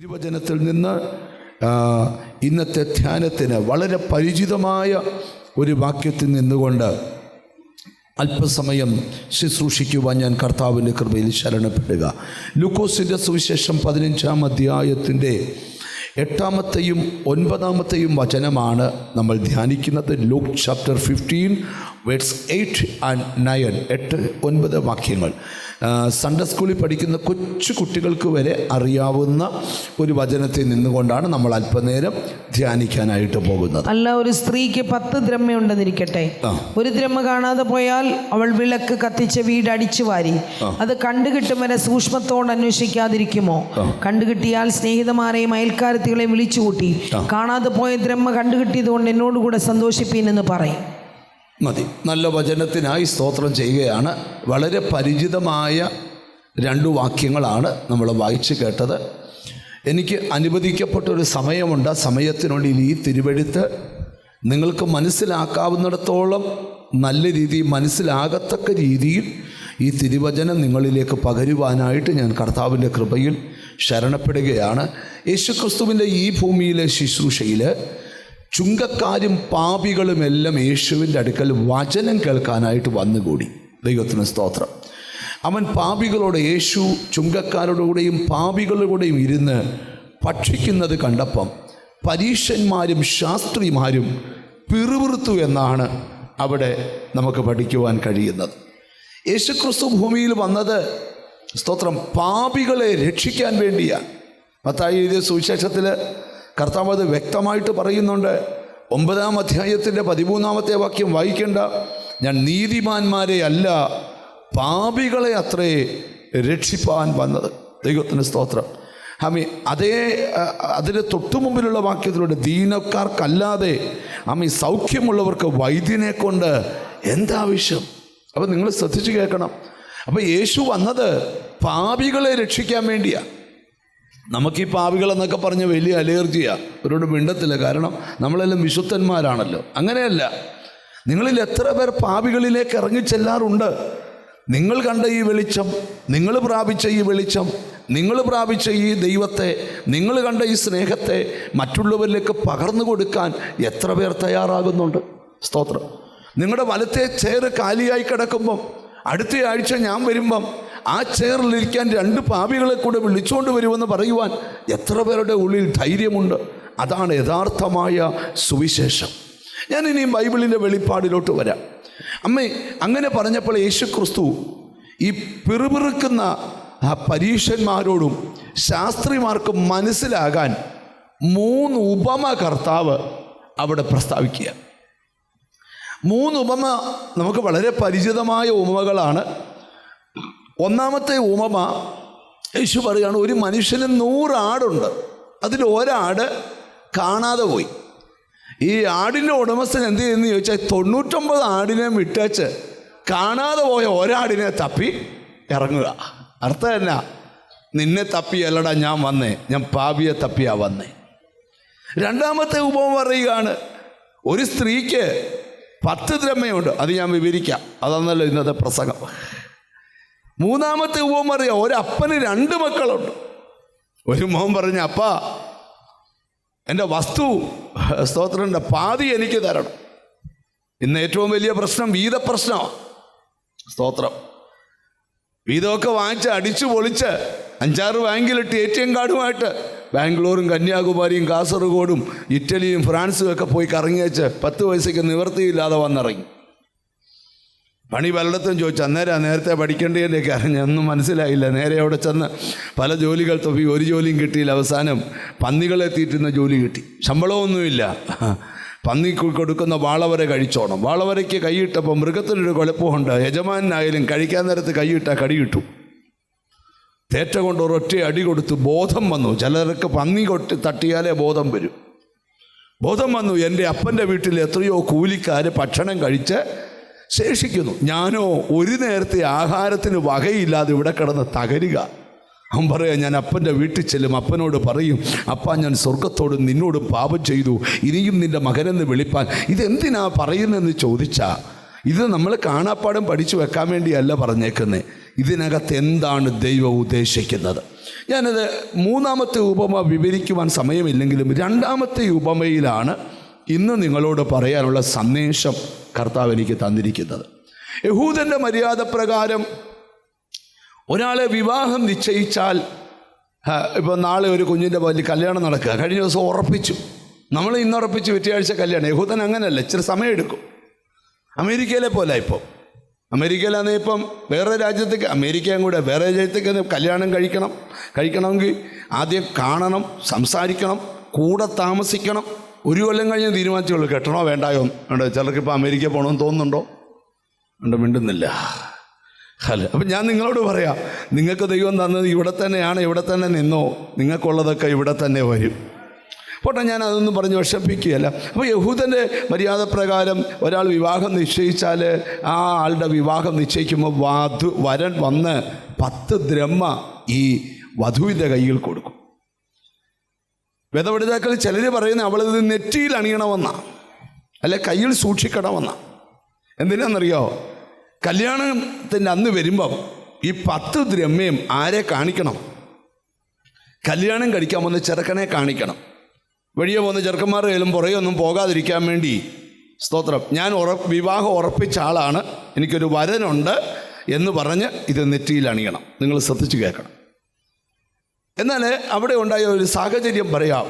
തിരുവചനത്തിൽ നിന്ന് ഇന്നത്തെ ധ്യാനത്തിന് വളരെ പരിചിതമായ ഒരു വാക്യത്തിൽ നിന്നുകൊണ്ട് അല്പസമയം ശുശ്രൂഷിക്കുവാൻ ഞാൻ കർത്താവിൻ്റെ കൃപയിൽ ശരണപ്പെടുക. ലൂക്കോസിൻ്റെ സുവിശേഷം 15-ാം അധ്യായത്തിൻ്റെ 8-ാമത്തെയും 9-ാമത്തെയും വചനമാണ് നമ്മൾ ധ്യാനിക്കുന്നത്. ലൂക്ക് ചാപ്റ്റർ 15 വേഴ്സ് 8 and 9, 8-9 വാക്യങ്ങൾ. സൺഡേ സ്കൂളിൽ പഠിക്കുന്ന കൊച്ചു കുട്ടികൾക്ക് വരെ അറിയാവുന്ന ഒരു വചനത്തിൽ നിന്നുകൊണ്ടാണ് നമ്മൾ അല്പനേരം ധ്യാനിക്കാനായിട്ട് പോകുന്നത്. അല്ല, ഒരു സ്ത്രീക്ക് 10 ദ്രഹ്മയുണ്ടെന്നിരിക്കട്ടെ. ഒരു ദ്രഹ്മ കാണാതെ പോയാൽ അവൾ വിളക്ക് കത്തിച്ച് വീട് അടിച്ചു വാരി അത് കണ്ടുകിട്ടും വരെ സൂക്ഷ്മത്തോട് അന്വേഷിക്കാതിരിക്കുമോ? കണ്ടുകിട്ടിയാൽ സ്നേഹിതമാരെയും അയൽക്കാരത്തികളെയും വിളിച്ചുകൂട്ടി കാണാതെ പോയ ദ്രഹ്മ കണ്ടുകിട്ടിയത് കൊണ്ട് എന്നോടുകൂടെ സന്തോഷിപ്പീനെന്ന് പറയും. മതി. നല്ല വചനത്തിനായി സ്തോത്രം ചെയ്യുകയാണ്. വളരെ പരിചിതമായ 2 വാക്യങ്ങളാണ് നമ്മൾ വായിച്ചു കേട്ടത്. എനിക്ക് അനുവദിക്കപ്പെട്ടൊരു സമയമുണ്ട്. സമയത്തിനുള്ളിൽ ഈ തിരുവെഴുത്ത് നിങ്ങൾക്ക് മനസ്സിലാക്കാവുന്നിടത്തോളം നല്ല രീതിയിൽ മനസ്സിലാകത്തക്ക രീതിയിൽ ഈ തിരുവചനം നിങ്ങളിലേക്ക് പകരുവാനായിട്ട് ഞാൻ കർത്താവിൻ്റെ കൃപയിൽ ശരണപ്പെടുകയാണ്. യേശുക്രിസ്തുവിൻ്റെ ഈ ഭൂമിയിലെ ശുശ്രൂഷയിൽ ചുങ്കക്കാരും പാപികളുമെല്ലാം യേശുവിൻ്റെ അടുക്കൽ വചനം കേൾക്കാനായിട്ട് വന്നുകൂടി. ദൈവത്തിന് സ്തോത്രം. അവൻ പാപികളോട്, യേശു ചുങ്കക്കാരോടുകൂടെയും പാപികളുടെയും ഇരുന്ന് ഭക്ഷിക്കുന്നത് കണ്ടപ്പം പരീശന്മാരും ശാസ്ത്രിമാരും പിറുപിറുത്തു എന്നാണ് അവിടെ നമുക്ക് പഠിക്കുവാൻ കഴിയുന്നത്. യേശുക്രിസ്തു ഭൂമിയിൽ വന്നത് സ്തോത്രം പാപികളെ രക്ഷിക്കാൻ വേണ്ടിയാണ്. മത്തായി എഴുതിയ സുവിശേഷത്തിൽ കർത്താവ് അത് വ്യക്തമായിട്ട് പറയുന്നുണ്ട്. 9-ാം അധ്യായത്തിൻ്റെ 13-ാമത്തെ വാക്യം വായിക്കേണ്ട. ഞാൻ നീതിമാന്മാരെ അല്ല പാപികളെ അത്രേ രക്ഷിപ്പാൻ വന്നത്. ദൈവത്തിന് സ്തോത്രം. അതിന് തൊട്ടു മുമ്പിലുള്ള വാക്യത്തിലൂടെ ദീനക്കാർക്കല്ലാതെ സൗഖ്യമുള്ളവർക്ക് വൈദ്യനെ കൊണ്ട് എന്താവശ്യം. അപ്പം നിങ്ങൾ ശ്രദ്ധിച്ച് കേൾക്കണം. അപ്പം യേശു വന്നത് പാപികളെ രക്ഷിക്കാൻ വേണ്ടിയാണ്. നമുക്ക് ഈ പാപികളെന്നൊക്കെ പറഞ്ഞ് വലിയ അലർജിയാണ്, അവരോട് മിണ്ടത്തില്ല. കാരണം നമ്മളെല്ലാം വിശുദ്ധന്മാരാണല്ലോ. അങ്ങനെയല്ല. നിങ്ങളിൽ എത്ര പേർ പാപികളിലേക്ക് ഇറങ്ങിച്ചെല്ലാറുണ്ട്? നിങ്ങൾ കണ്ട ഈ വെളിച്ചം, നിങ്ങൾ പ്രാപിച്ച ഈ വെളിച്ചം, നിങ്ങൾ പ്രാപിച്ച ഈ ദൈവത്തെ, നിങ്ങൾ കണ്ട ഈ സ്നേഹത്തെ മറ്റുള്ളവരിലേക്ക് പകർന്നു കൊടുക്കാൻ എത്ര പേർ തയ്യാറാകുന്നുണ്ട്? സ്തോത്രം. നിങ്ങളുടെ വലത്തെ ചെയർ കാലിയായി കിടക്കുമ്പം അടുത്ത ആഴ്ച ഞാൻ വരുമ്പം ആ ചെയറിലിരിക്കാൻ 2 പാപികളെ കൂടെ വിളിച്ചുകൊണ്ട് വരുമെന്ന് പറയുവാൻ എത്ര പേരുടെ ഉള്ളിൽ ധൈര്യമുണ്ട്? അതാണ് യഥാർത്ഥമായ സുവിശേഷം. ഞാൻ ഇനിയും ബൈബിളിൻ്റെ വെളിപ്പാടിലോട്ട് വരാം. അങ്ങനെ പറഞ്ഞപ്പോൾ യേശുക്രിസ്തു ഈ പിറുപിറുക്കുന്ന പരീശന്മാരോടും ശാസ്ത്രിമാർക്കും മനസ്സിലാകാൻ 3 ഉപമ കർത്താവ് അവിടെ പ്രസ്താവിക്കുക. 3 ഉപമ നമുക്ക് വളരെ പരിചിതമായ ഉപമകളാണ്. 1-ാമത്തെ ഉപമ യേശു പറയുകയാണ്, ഒരു മനുഷ്യന് 100 ആടുണ്ട്, അതിൽ 1 ആട് കാണാതെ പോയി. ഈ ആടിൻ്റെ ഉടമസ്ഥൻ എന്ത് ചെയ്യുന്നു ചോദിച്ചാൽ 99 ആടിനെ വിട്ടേച്ച് കാണാതെ പോയ 1 ആടിനെ തപ്പി ഇറങ്ങുക. അർത്ഥം എന്നാ? നിന്നെ തപ്പിയല്ലടാ ഞാൻ വന്നേ, ഞാൻ പാപിയെ തപ്പിയാ വന്നേ. 2-ാമത്തെ ഉപമ പറയുകയാണ്, ഒരു സ്ത്രീക്ക് 10 ദ്രഹ്മയുണ്ട്. അത് ഞാൻ വിവരിക്കാം, അതാണല്ലോ ഇന്നത്തെ പ്രസംഗം. 3-ാമത്തെ ഉപമ അറിയാം, ഒരപ്പന് 2 മക്കളുണ്ട്. ഒരു മോൻ പറഞ്ഞു, അപ്പാ എൻ്റെ വസ്തു സ്തോത്രൻ്റെ പാതി എനിക്ക് തരണം. ഇന്ന് ഏറ്റവും വലിയ പ്രശ്നം വീതപ്രശ്നമാണ്. സ്തോത്രം. വീതമൊക്കെ വാങ്ങിച്ച് അടിച്ചു പൊളിച്ച് 5-6 ബാങ്കിലിട്ട് ATM കാർഡുമായിട്ട് ബാംഗ്ലൂരും കന്യാകുമാരിയും കാസർഗോഡും ഇറ്റലിയും ഫ്രാൻസും ഒക്കെ പോയി കറങ്ങിയേച്ച് 10 പൈസയ്ക്ക് നിവൃത്തിയില്ലാതെ വന്നിറങ്ങി. പണി പലയിടത്തും ചോദിച്ചു. അന്നേരം നേരത്തെ പഠിക്കേണ്ടതിൻ്റെയൊക്കെ അറിഞ്ഞൊന്നും മനസ്സിലായില്ല. നേരെ അവിടെ ചെന്ന് പല ജോലികൾ തൊപ്പി, ഒരു ജോലിയും കിട്ടിയില്ല. അവസാനം പന്നികളെ തീറ്റുന്ന ജോലി കിട്ടി. ശമ്പളമൊന്നുമില്ല. പന്നി കൊടുക്കുന്ന വാളവര കഴിച്ചോണം. വാളവരയ്ക്ക് കൈയിട്ടപ്പോൾ മൃഗത്തിനൊരു കുഴപ്പമുണ്ട്. യജമാനായാലും കഴിക്കാൻ നേരത്ത് കൈയിട്ടാൽ കടി കിട്ടും. തേറ്റ കൊണ്ട് ഒരൊറ്റ അടി കൊടുത്ത് ബോധം വന്നു. ചിലർക്ക് പന്നി തട്ടിയാലേ ബോധം വരും. ബോധം വന്നു. എൻ്റെ അപ്പൻ്റെ വീട്ടിൽ എത്രയോ കൂലിക്കാർ ഭക്ഷണം കഴിച്ച് ശേഷിക്കുന്നു. ഞാനോ ഒരു നേരത്തെ ആഹാരത്തിന് വകയില്ലാതെ ഇവിടെ കിടന്ന് തകരുക. അവൻ പറയാ, ഞാൻ അപ്പൻ്റെ വീട്ടിൽ ചെല്ലും, അപ്പനോട് പറയും, അപ്പ ഞാൻ സ്വർഗത്തോടും നിന്നോടും പാപം ചെയ്തു, ഇനിയും നിൻ്റെ മകനെന്ന് വിളിപ്പാൻ. ഇതെന്തിനാ പറയുന്നതെന്ന് ചോദിച്ചാൽ, ഇത് നമ്മൾ കാണാപ്പാടം പഠിച്ചു വെക്കാൻ വേണ്ടിയല്ല പറഞ്ഞേക്കുന്നത്. ഇതിനകത്ത് എന്താണ് ദൈവം ഉദ്ദേശിക്കുന്നത്? ഞാനത് മൂന്നാമത്തെ ഉപമ വിവരിക്കുവാൻ സമയമില്ലെങ്കിലും രണ്ടാമത്തെ ഉപമയിലാണ് ഇന്ന് നിങ്ങളോട് പറയാനുള്ള സന്ദേശം കർത്താവ് എനിക്ക് തന്നിരിക്കുന്നത്. യഹൂദൻ്റെ മര്യാദ പ്രകാരം ഒരാളെ വിവാഹം നിശ്ചയിച്ചാൽ, ഇപ്പോൾ നാളെ ഒരു കുഞ്ഞിൻ്റെ വലിയ കല്യാണം നടക്കുക, കഴിഞ്ഞ ദിവസം ഉറപ്പിച്ചു, നമ്മൾ ഇന്ന് ഉറപ്പിച്ച് വെറ്റിയാഴ്ച കല്യാണം. യഹൂദൻ അങ്ങനെയല്ല, ഇച്ചിരി സമയമെടുക്കും. അമേരിക്കയിലെ പോലെ ഇപ്പം, അമേരിക്കയിലാണെങ്കിൽ ഇപ്പം വേറെ രാജ്യത്തേക്ക്, അമേരിക്കയും കൂടെ വേറെ രാജ്യത്തേക്ക് കല്യാണം കഴിക്കണമെങ്കിൽ ആദ്യം കാണണം, സംസാരിക്കണം, കൂടെ താമസിക്കണം. ഒരു കൊല്ലം കഴിഞ്ഞ് തീരുമാനിച്ചുള്ളൂ കെട്ടണോ വേണ്ടായോ ഉണ്ട്. ചിലർക്ക് ഇപ്പോൾ അമേരിക്ക പോകണമെന്ന് തോന്നുന്നുണ്ടോ? ഉണ്ട്, മിണ്ടുന്നില്ല. അല്ല, അപ്പം ഞാൻ നിങ്ങളോട് പറയാം, നിങ്ങൾക്ക് ദൈവം തന്നത് ഇവിടെ തന്നെയാണ്, ഇവിടെ തന്നെ നിന്നോ, നിങ്ങൾക്കുള്ളതൊക്കെ ഇവിടെ തന്നെ വരും. പോട്ടെ, ഞാൻ അതൊന്നും പറഞ്ഞ് വിഷമിപ്പിക്കുകയല്ല. അപ്പോൾ യഹൂദൻ്റെ മര്യാദ പ്രകാരം ഒരാൾ വിവാഹം നിശ്ചയിച്ചാൽ ആ ആളുടെ വിവാഹം നിശ്ചയിക്കുമ്പോൾ വരൻ വന്ന് 10 ദ്രഹ്മ ഈ വധുവിൻ്റെ കയ്യിൽ കൊടുക്കും. വേദപണ്ഡിതാക്കൾ ചിലർ പറയുന്നത് അവളത് നെറ്റിയിൽ അണിയണമെന്നാണ്, അല്ലെ കയ്യിൽ സൂക്ഷിക്കണമെന്നാണ്. എന്തിനാണെന്നറിയോ? കല്യാണത്തിൻ്റെ അന്ന് വരുമ്പം ഈ 10 ദ്രഹ്മയും ആരെ കാണിക്കണം? കല്യാണം കഴിക്കാൻ പോകുന്ന ചെറുക്കനെ കാണിക്കണം. വഴിയെ പോകുന്ന ചെറുക്കന്മാരുടെ കയ്യിലും പുറകെ ഒന്നും പോകാതിരിക്കാൻ വേണ്ടി, സ്തോത്രം, ഞാൻ വിവാഹം ഉറപ്പിച്ച ആളാണ്, എനിക്കൊരു വരനുണ്ട് എന്ന് പറഞ്ഞ് ഇത് നെറ്റിയിൽ അണിയണം. നിങ്ങൾ ശ്രദ്ധിച്ച് കേൾക്കണം. എന്നാൽ അവിടെ ഉണ്ടായ ഒരു സാഹചര്യം പറയാം.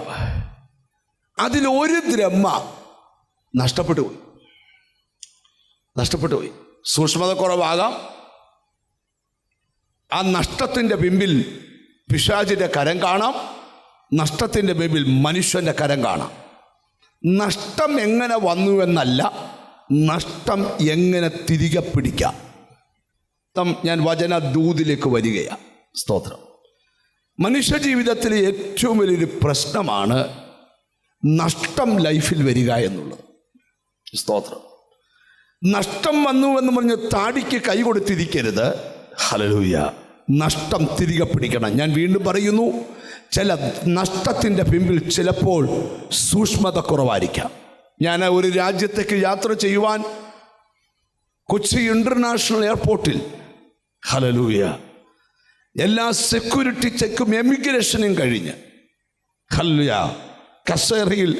അതിലൊരു ദ്രഹ്മ നഷ്ടപ്പെട്ടു പോയി. സൂക്ഷ്മത കുറവാകാം. ആ നഷ്ടത്തിൻ്റെ പിമ്പിൽ പിശാചിൻ്റെ കരം കാണാം, നഷ്ടത്തിൻ്റെ പിമ്പിൽ മനുഷ്യൻ്റെ കരം കാണാം. നഷ്ടം എങ്ങനെ വന്നുവെന്നല്ല, നഷ്ടം എങ്ങനെ തിരികെ പിടിക്കാം. ഞാൻ വചന ദൂതിലേക്ക് വരികയാണ്. സ്തോത്രം. മനുഷ്യ ജീവിതത്തിലെ ഏറ്റവും വലിയൊരു പ്രശ്നമാണ് നഷ്ടം ലൈഫിൽ വരിക എന്നുള്ളത്. സ്തോത്രം. നഷ്ടം വന്നുവെന്ന് പറഞ്ഞ് താടിക്ക് കൈ കൊടുത്തിരിക്കരുത്. ഹല്ലേലൂയ. നഷ്ടം തിരികെ പിടിക്കണം. ഞാൻ വീണ്ടും പറയുന്നു, ചില നഷ്ടത്തിൻ്റെ പിമ്പിൽ ചിലപ്പോൾ സൂക്ഷ്മത കുറവായിരിക്കാം. ഞാൻ ഒരു രാജ്യത്തേക്ക് യാത്ര ചെയ്യുവാൻ കൊച്ചി ഇൻ്റർനാഷണൽ എയർപോർട്ടിൽ, ഹല്ലേലൂയ, എല്ലാ സെക്യൂരിറ്റി ചെക്കും എമിഗ്രേഷനും കഴിഞ്ഞ്, ഹല്ലേലൂയ, കസേരയിൽ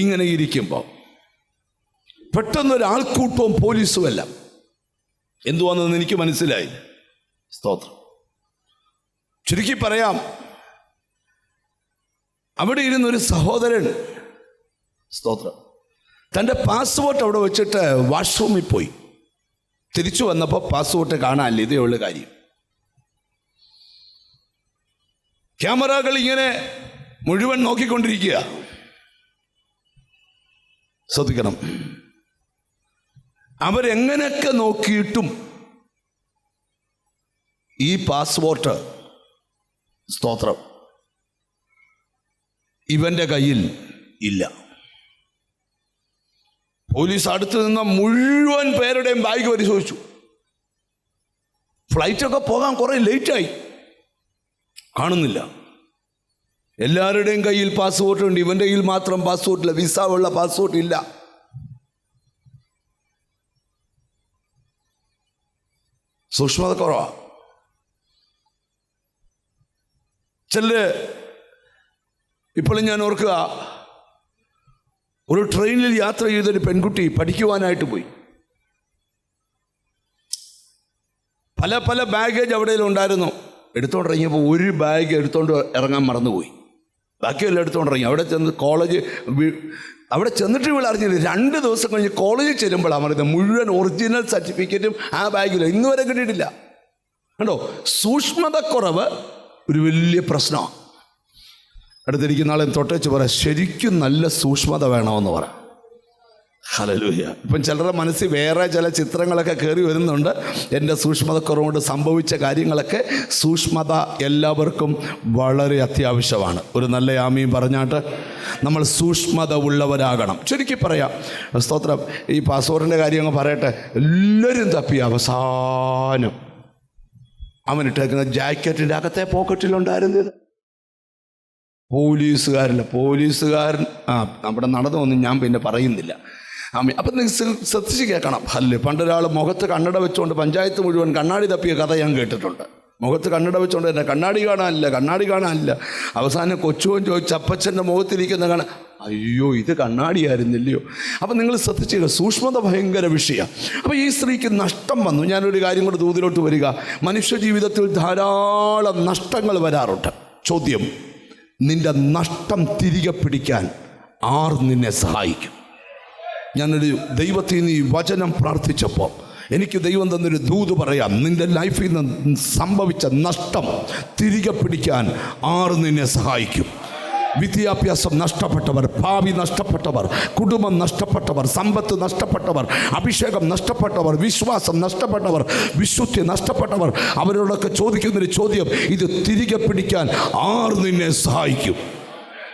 ഇങ്ങനെ ഇരിക്കുമ്പോൾ പെട്ടെന്നൊരാൾക്കൂട്ടവും പോലീസുമല്ല. എന്തുവാണെന്ന് എനിക്ക് മനസ്സിലായി. സ്തോത്രം. ചുരുക്കി പറയാം, അവിടെ ഇരുന്നൊരു സഹോദരൻ, സ്തോത്രം, തൻ്റെ പാസ്പോർട്ട് അവിടെ വെച്ചിട്ട് വാഷ്റൂമിൽ പോയി. തിരിച്ചു വന്നപ്പോൾ പാസ്പോർട്ട് കാണാനില്ല. ഇതേ ഉള്ള കാര്യം. ക്യാമറകൾ ഇങ്ങനെ മുഴുവൻ നോക്കിക്കൊണ്ടിരിക്കുക. ശ്രദ്ധിക്കണം. അവരെങ്ങനെയൊക്കെ നോക്കിയിട്ടും ഈ പാസ്പോർട്ട്, സ്തോത്രം, ഇവൻ്റെ കയ്യിൽ ഇല്ല. പോലീസ് അടുത്ത് നിന്ന മുഴുവൻ പേരുടെയും ബാഗ് പരിശോധിച്ചു. ഫ്ലൈറ്റൊക്കെ പോകാൻ കുറേ ലേറ്റായി, കാണുന്നില്ല. എല്ലാവരുടെയും കയ്യിൽ പാസ്പോർട്ട് ഉണ്ട്, ഇവൻ്റെ കയ്യിൽ മാത്രം പാസ്പോർട്ടില്ല. വിസ ഉള്ള പാസ്പോർട്ട് ഇല്ല. സൂക്ഷ്മത കുറവാ. ചിലര് ഇപ്പോഴും ഞാൻ ഓർക്കുക, ഒരു ട്രെയിനിൽ യാത്ര ചെയ്തൊരു പെൺകുട്ടി പഠിക്കുവാനായിട്ട് പോയി. പല പല ബാഗേജ് അവിടെ ഉണ്ടായിരുന്നു. എടുത്തോണ്ട് ഇറങ്ങിയപ്പോൾ ഒരു ബാഗ് എടുത്തോണ്ട് ഇറങ്ങാൻ മറന്നുപോയി. ബാക്കിയെല്ലാം എടുത്തോണ്ട് ഇറങ്ങി. അവിടെ ചെന്ന് അവിടെ ചെന്നിട്ട് ഇവിടെ അറിഞ്ഞില്ല. 2 ദിവസം കഴിഞ്ഞ് കോളേജിൽ ചെല്ലുമ്പോഴാണ് പറയുന്നത് മുഴുവൻ ഒറിജിനൽ സർട്ടിഫിക്കറ്റും ആ ബാഗിലും ഇന്ന് വരെ കിട്ടിയിട്ടില്ല. കണ്ടോ, സൂക്ഷ്മതക്കുറവ് ഒരു വലിയ പ്രശ്നമാണ്. അടുത്തിരിക്കുന്ന ആളെ തൊട്ടേച്ച് പറയാം, ശരിക്കും നല്ല സൂക്ഷ്മത വേണമെന്ന് പറ. ഹല്ലേലൂയ. ഇപ്പം ചിലരുടെ മനസ്സിൽ വേറെ ചില ചിത്രങ്ങളൊക്കെ കയറി വരുന്നുണ്ട്. എൻ്റെ സൂക്ഷ്മതക്കുറവുകൊണ്ട് സംഭവിച്ച കാര്യങ്ങളൊക്കെ. സൂക്ഷ്മത എല്ലാവർക്കും വളരെ അത്യാവശ്യമാണ്. ഒരു നല്ല ആമീൻ പറഞ്ഞാട്ട് നമ്മൾ സൂക്ഷ്മത ഉള്ളവരാകണം. ചുരുക്കി പറയാം, സ്തോത്രം, ഈ പാസ്പോർട്ടിൻ്റെ കാര്യം അങ്ങ് പറയട്ടെ. എല്ലാവരും തപ്പി അവസാനം അവനിട്ടേക്കുന്ന ജാക്കറ്റിൻ്റെ അകത്തെ പോക്കറ്റിലുണ്ടായിരുന്നത് പോലീസുകാരൻ നമ്മുടെ നടന്നൊന്നും ഞാൻ പിന്നെ പറയുന്നില്ല. അപ്പം നിങ്ങൾ ശ്രദ്ധിച്ച് കേൾക്കണം. പണ്ടൊരാൾ മുഖത്ത് കണ്ണട വെച്ചുകൊണ്ട് പഞ്ചായത്ത് മുഴുവൻ കണ്ണാടി തപ്പിയ കഥ ഞാൻ കേട്ടിട്ടുണ്ട്. മുഖത്ത് കണ്ണട വെച്ചോണ്ട് തന്നെ കണ്ണാടി കാണാനില്ല. അവസാനം കൊച്ചുവൻ ചോദിച്ച് അപ്പച്ചൻ്റെ മുഖത്തിരിക്കുന്ന കാണാൻ, അയ്യോ ഇത് കണ്ണാടിയായിരുന്നില്ലയോ. അപ്പം നിങ്ങൾ ശ്രദ്ധിച്ചില്ല, സൂക്ഷ്മത ഭയങ്കര വിഷയമാണ്. അപ്പോൾ ഈ സ്ത്രീക്ക് നഷ്ടം വന്നു. ഞാനൊരു കാര്യം കൂടെ ദൂതിലോട്ട് വരിക. മനുഷ്യ ജീവിതത്തിൽ ധാരാളം നഷ്ടങ്ങൾ വരാറുണ്ട്. ചോദ്യം, നിന്റെ നഷ്ടം തിരികെ പിടിക്കാൻ ആർ നിന്നെ സഹായിക്കും? ഞാനൊരു ദൈവത്തിൽ നിന്ന് ഈ വചനം പ്രാർത്ഥിച്ചപ്പോൾ എനിക്ക് ദൈവം തന്നൊരു ദൂത് പറയാം. നിന്റെ ലൈഫിൽ നിന്ന് സംഭവിച്ച നഷ്ടം തിരികെ പിടിക്കാൻ ആർ നിന്നെ സഹായിക്കും? വിദ്യാഭ്യാസം നഷ്ടപ്പെട്ടവർ, ഭാവി നഷ്ടപ്പെട്ടവർ, കുടുംബം നഷ്ടപ്പെട്ടവർ, സമ്പത്ത് നഷ്ടപ്പെട്ടവർ, അഭിഷേകം നഷ്ടപ്പെട്ടവർ, വിശ്വാസം നഷ്ടപ്പെട്ടവർ, വിശുദ്ധി നഷ്ടപ്പെട്ടവർ, അവരോടൊക്കെ ചോദിക്കുന്നൊരു ചോദ്യം, ഇത് തിരികെ പിടിക്കാൻ ആർ നിന്നെ സഹായിക്കും?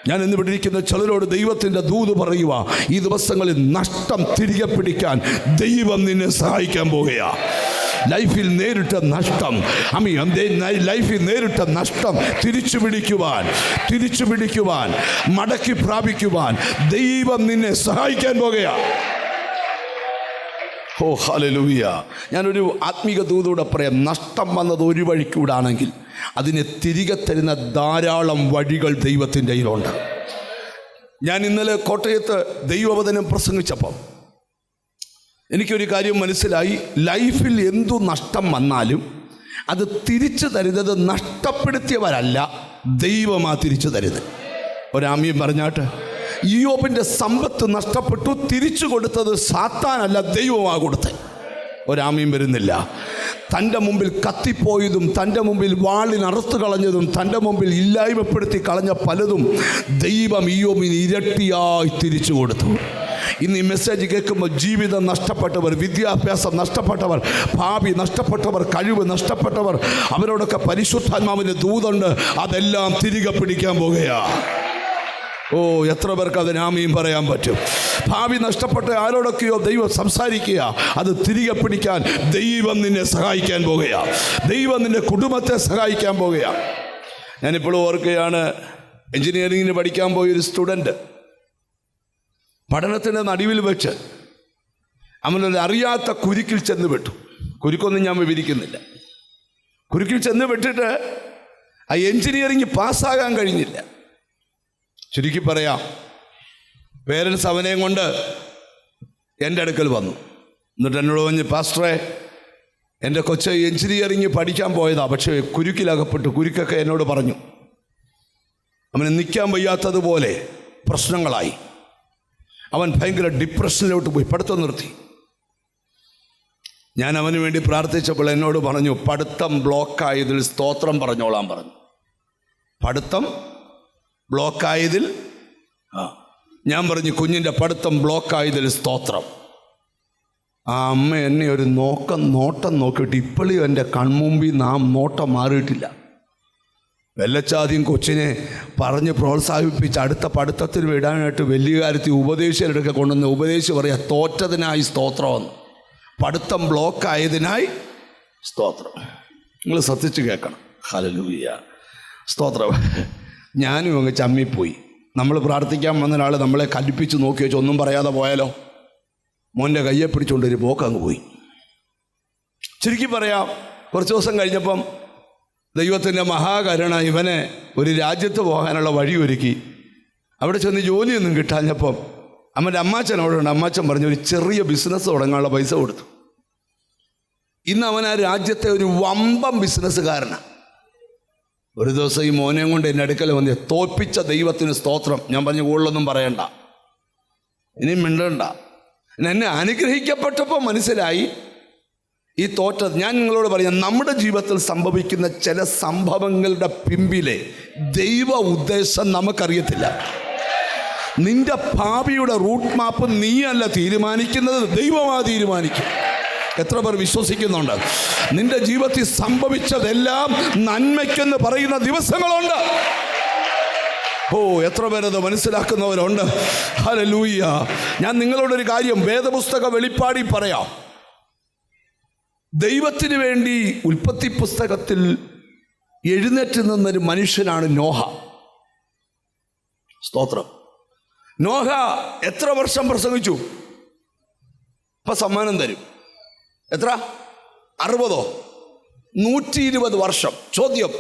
ഞാൻ ഇന്നിവിടെ ഇരിക്കുന്ന ചിലരോട് ദൈവത്തിൻ്റെ ദൂത് പറയുക, ഈ ദിവസങ്ങളിൽ നഷ്ടം തിരികെ പിടിക്കാൻ ദൈവം നിന്നെ സഹായിക്കാൻ പോകുകയാ. ലൈഫിൽ നേരിട്ട നഷ്ടം, ലൈഫിൽ നേരിട്ട നഷ്ടം തിരിച്ചു പിടിക്കുവാൻ മടക്കി പ്രാപിക്കുവാൻ ദൈവം നിന്നെ സഹായിക്കാൻ പോകുകയാ. ഓ ഹല്ലേലൂയ. ഞാനൊരു ആത്മീക ദൂതൂടെ പറയാം. നഷ്ടം വന്നത് ഒരു വഴിക്കൂടാണെങ്കിൽ അതിനെ തിരികെ തരുന്ന ധാരാളം വഴികൾ ദൈവത്തിൻ്റെ കയ്യിലുണ്ട്. ഞാൻ ഇന്നലെ കോട്ടയത്ത് ദൈവവചനം പ്രസംഗിച്ചപ്പോൾ എനിക്കൊരു കാര്യം മനസ്സിലായി. ലൈഫിൽ എന്തു നഷ്ടം വന്നാലും അത് തിരിച്ചു തരുന്നത് നഷ്ടപ്പെടുത്തിയവരല്ല, ദൈവമാ തിരിച്ചു തരുന്നത്. ഒരാമ്യം പറഞ്ഞാട്ട്, ഇയ്യോബിൻ്റെ സമ്പത്ത് നഷ്ടപ്പെട്ടു, തിരിച്ചു കൊടുത്തത് സാത്താനല്ല, ദൈവമാ കൊടുത്തത്. ഒരാമ്യം വരുന്നില്ല. തൻ്റെ മുമ്പിൽ കത്തിപ്പോയതും, തൻ്റെ മുമ്പിൽ വാളിന് അറുത്ത് കളഞ്ഞതും, തൻ്റെ മുമ്പിൽ ഇല്ലായ്മപ്പെടുത്തി കളഞ്ഞ പലതും ദൈവം ഇയ്യോബിന് ഇരട്ടിയായി തിരിച്ചു കൊടുത്തു. ഇന്ന് ഈ മെസ്സേജ് കേൾക്കുമ്പോൾ ജീവിതം നഷ്ടപ്പെട്ടവർ, വിദ്യാഭ്യാസം നഷ്ടപ്പെട്ടവർ, ഭാവി നഷ്ടപ്പെട്ടവർ, കഴിവ് നഷ്ടപ്പെട്ടവർ, അവരോടൊക്കെ പരിശുദ്ധാത്മാവിൻ്റെ ദൂതുണ്ട്. അതെല്ലാം തിരികെ പിടിക്കാൻ പോകുകയാ. ഓ, എത്ര പേർക്ക് അതിന് ആമീൻ പറയാൻ പറ്റും? ഭാവി നഷ്ടപ്പെട്ട ആരോടൊക്കെയോ ദൈവം സംസാരിക്കുക, അത് തിരികെ പിടിക്കാൻ ദൈവം നിന്നെ സഹായിക്കാൻ പോകുകയാ. ദൈവം നിന്റെ കുടുംബത്തെ സഹായിക്കാൻ പോകുകയാ. ഞാനിപ്പോഴും ഓർക്കുകയാണ്, എൻജിനീയറിങ്ങിന് പഠിക്കാൻ പോയൊരു സ്റ്റുഡൻറ്റ് പഠനത്തിൻ്റെ നടുവിൽ വെച്ച് അവനൊരു അറിയാത്ത കുരുക്കിൽ ചെന്ന് വിട്ടു. കുരുക്കൊന്നും ഞാൻ വിവരിക്കുന്നില്ല. കുരുക്കിൽ ചെന്ന് വിട്ടിട്ട് ആ എൻജിനീയറിങ് പാസ്സാകാൻ കഴിഞ്ഞില്ല. ചുരുക്കി പറയാം, പേരൻസ് അവനെയും കൊണ്ട് എൻ്റെ അടുക്കൽ വന്നു. എന്നിട്ട് എന്നോട് പറഞ്ഞ്, പാസ്റ്ററെ, എൻ്റെ കൊച്ച് എൻജിനീയറിങ് പഠിക്കാൻ പോയതാ, പക്ഷേ കുരുക്കിലകപ്പെട്ടു. കുരുക്കൊക്കെ എന്നോട് പറഞ്ഞു. അവന് നിൽക്കാൻ വയ്യാത്തതുപോലെ പ്രശ്നങ്ങളായി. അവൻ ഭയങ്കര ഡിപ്രഷനിലോട്ട് പോയി, പഠിത്തം നിർത്തി. ഞാൻ അവന് വേണ്ടി പ്രാർത്ഥിച്ചപ്പോൾ എന്നോട് പറഞ്ഞു, പഠിത്തം ബ്ലോക്കായതിൽ സ്തോത്രം പറഞ്ഞോളാൻ പറഞ്ഞു. പഠിത്തം ബ്ലോക്കായതിൽ ഞാൻ പറഞ്ഞു, കുഞ്ഞിൻ്റെ പഠിത്തം ബ്ലോക്കായതിൽ സ്തോത്രം. ആ അമ്മ എന്നെ ഒരു നോട്ടം നോക്കിയിട്ട് ഇപ്പോഴും എൻ്റെ കൺമുമ്പിൽ നോട്ടം മാറിയിട്ടില്ല. വെല്ലച്ചാദ്യം കൊച്ചിനെ പറഞ്ഞ് പ്രോത്സാഹിപ്പിച്ച് അടുത്ത പഠിത്തത്തിന് വിടാനായിട്ട് വലിയ കാര്യത്തിൽ ഉപദേശകരുടെയൊക്കെ കൊണ്ടുവന്ന് ഉപദേശിച്ച് പറയുക, തോറ്റതിനായി സ്തോത്രമെന്ന്, പഠിത്തം ബ്ലോക്കായതിനായി സ്തോത്രം. നിങ്ങൾ ശ്രദ്ധിച്ച് കേൾക്കണം. ഹല്ലേലൂയ, സ്തോത്രം. ഞാനും അങ്ങ് ചമ്മിപ്പോയി. നമ്മൾ പ്രാർത്ഥിക്കാൻ വന്ന ഒരാൾ നമ്മളെ കലിപ്പിച്ച് നോക്കി വെച്ച് ഒന്നും പറയാതെ പോയാലോ? മോൻ്റെ കയ്യെ പിടിച്ചുകൊണ്ടൊരു പോക്ക് അങ്ങ് പോയി. ചുരുക്കി പറയാം, കുറച്ച് ദിവസം കഴിഞ്ഞപ്പം ദൈവത്തിൻ്റെ മഹാകരുണ ഇവനെ ഒരു രാജ്യത്ത് പോകാനുള്ള വഴി ഒരുക്കി. അവിടെ ചെന്ന് ജോലിയൊന്നും കിട്ടാഞ്ഞപ്പം അവൻ്റെ അമ്മാച്ചൻ അവിടെ ഉണ്ട്. അമ്മാച്ചൻ പറഞ്ഞു, ഒരു ചെറിയ ബിസിനസ് തുടങ്ങാനുള്ള പൈസ കൊടുത്തു. ഇന്ന് അവൻ ആ രാജ്യത്തെ ഒരു വമ്പം ബിസിനസ്സുകാരനാണ്. ഒരു ദിവസം ഈ മോനെയും കൊണ്ട് എൻ്റെ അടുക്കൽ വന്ന്, തോൽപ്പിച്ച ദൈവത്തിന് സ്തോത്രം. ഞാൻ പറഞ്ഞു, കൂടുതലൊന്നും പറയണ്ട, ഇനിയും മിണ്ടണ്ട. എന്നെ അനുഗ്രഹിക്കപ്പെട്ടപ്പോൾ മനസ്സിലായി ഈ തോറ്റത്. ഞാൻ നിങ്ങളോട് പറയാം, നമ്മുടെ ജീവിതത്തിൽ സംഭവിക്കുന്ന ചില സംഭവങ്ങളുടെ പിമ്പിലെ ദൈവ ഉദ്ദേശം നമുക്കറിയത്തില്ല. നിന്റെ ഭാവിയുടെ റൂട്ട് മാപ്പ് നീയല്ല തീരുമാനിക്കുന്നത്, ദൈവമാ തീരുമാനിക്കും. എത്ര പേർ വിശ്വസിക്കുന്നുണ്ട്? നിന്റെ ജീവിതത്തിൽ സംഭവിച്ചതെല്ലാം നന്മയ്ക്കെന്ന് പറയുന്ന ദിവസങ്ങളുണ്ട്. ഓ, എത്ര പേരത് മനസ്സിലാക്കുന്നവരുണ്ട്? ഹല്ലേലൂയ. ഞാൻ നിങ്ങളോടൊരു കാര്യം വേദപുസ്തക വെളിപ്പാടി പറയാം. ദൈവത്തിന് വേണ്ടി ഉൽപ്പത്തി പുസ്തകത്തിൽ എഴുന്നേറ്റ് നിന്നൊരു മനുഷ്യനാണ് നോഹ. സ്തോത്രം. നോഹ എത്ര വർഷം പ്രസംഗിച്ചു? ഇപ്പം സമ്മാനം തരും. എത്ര? 60 120 വർഷം. ചോദ്യം,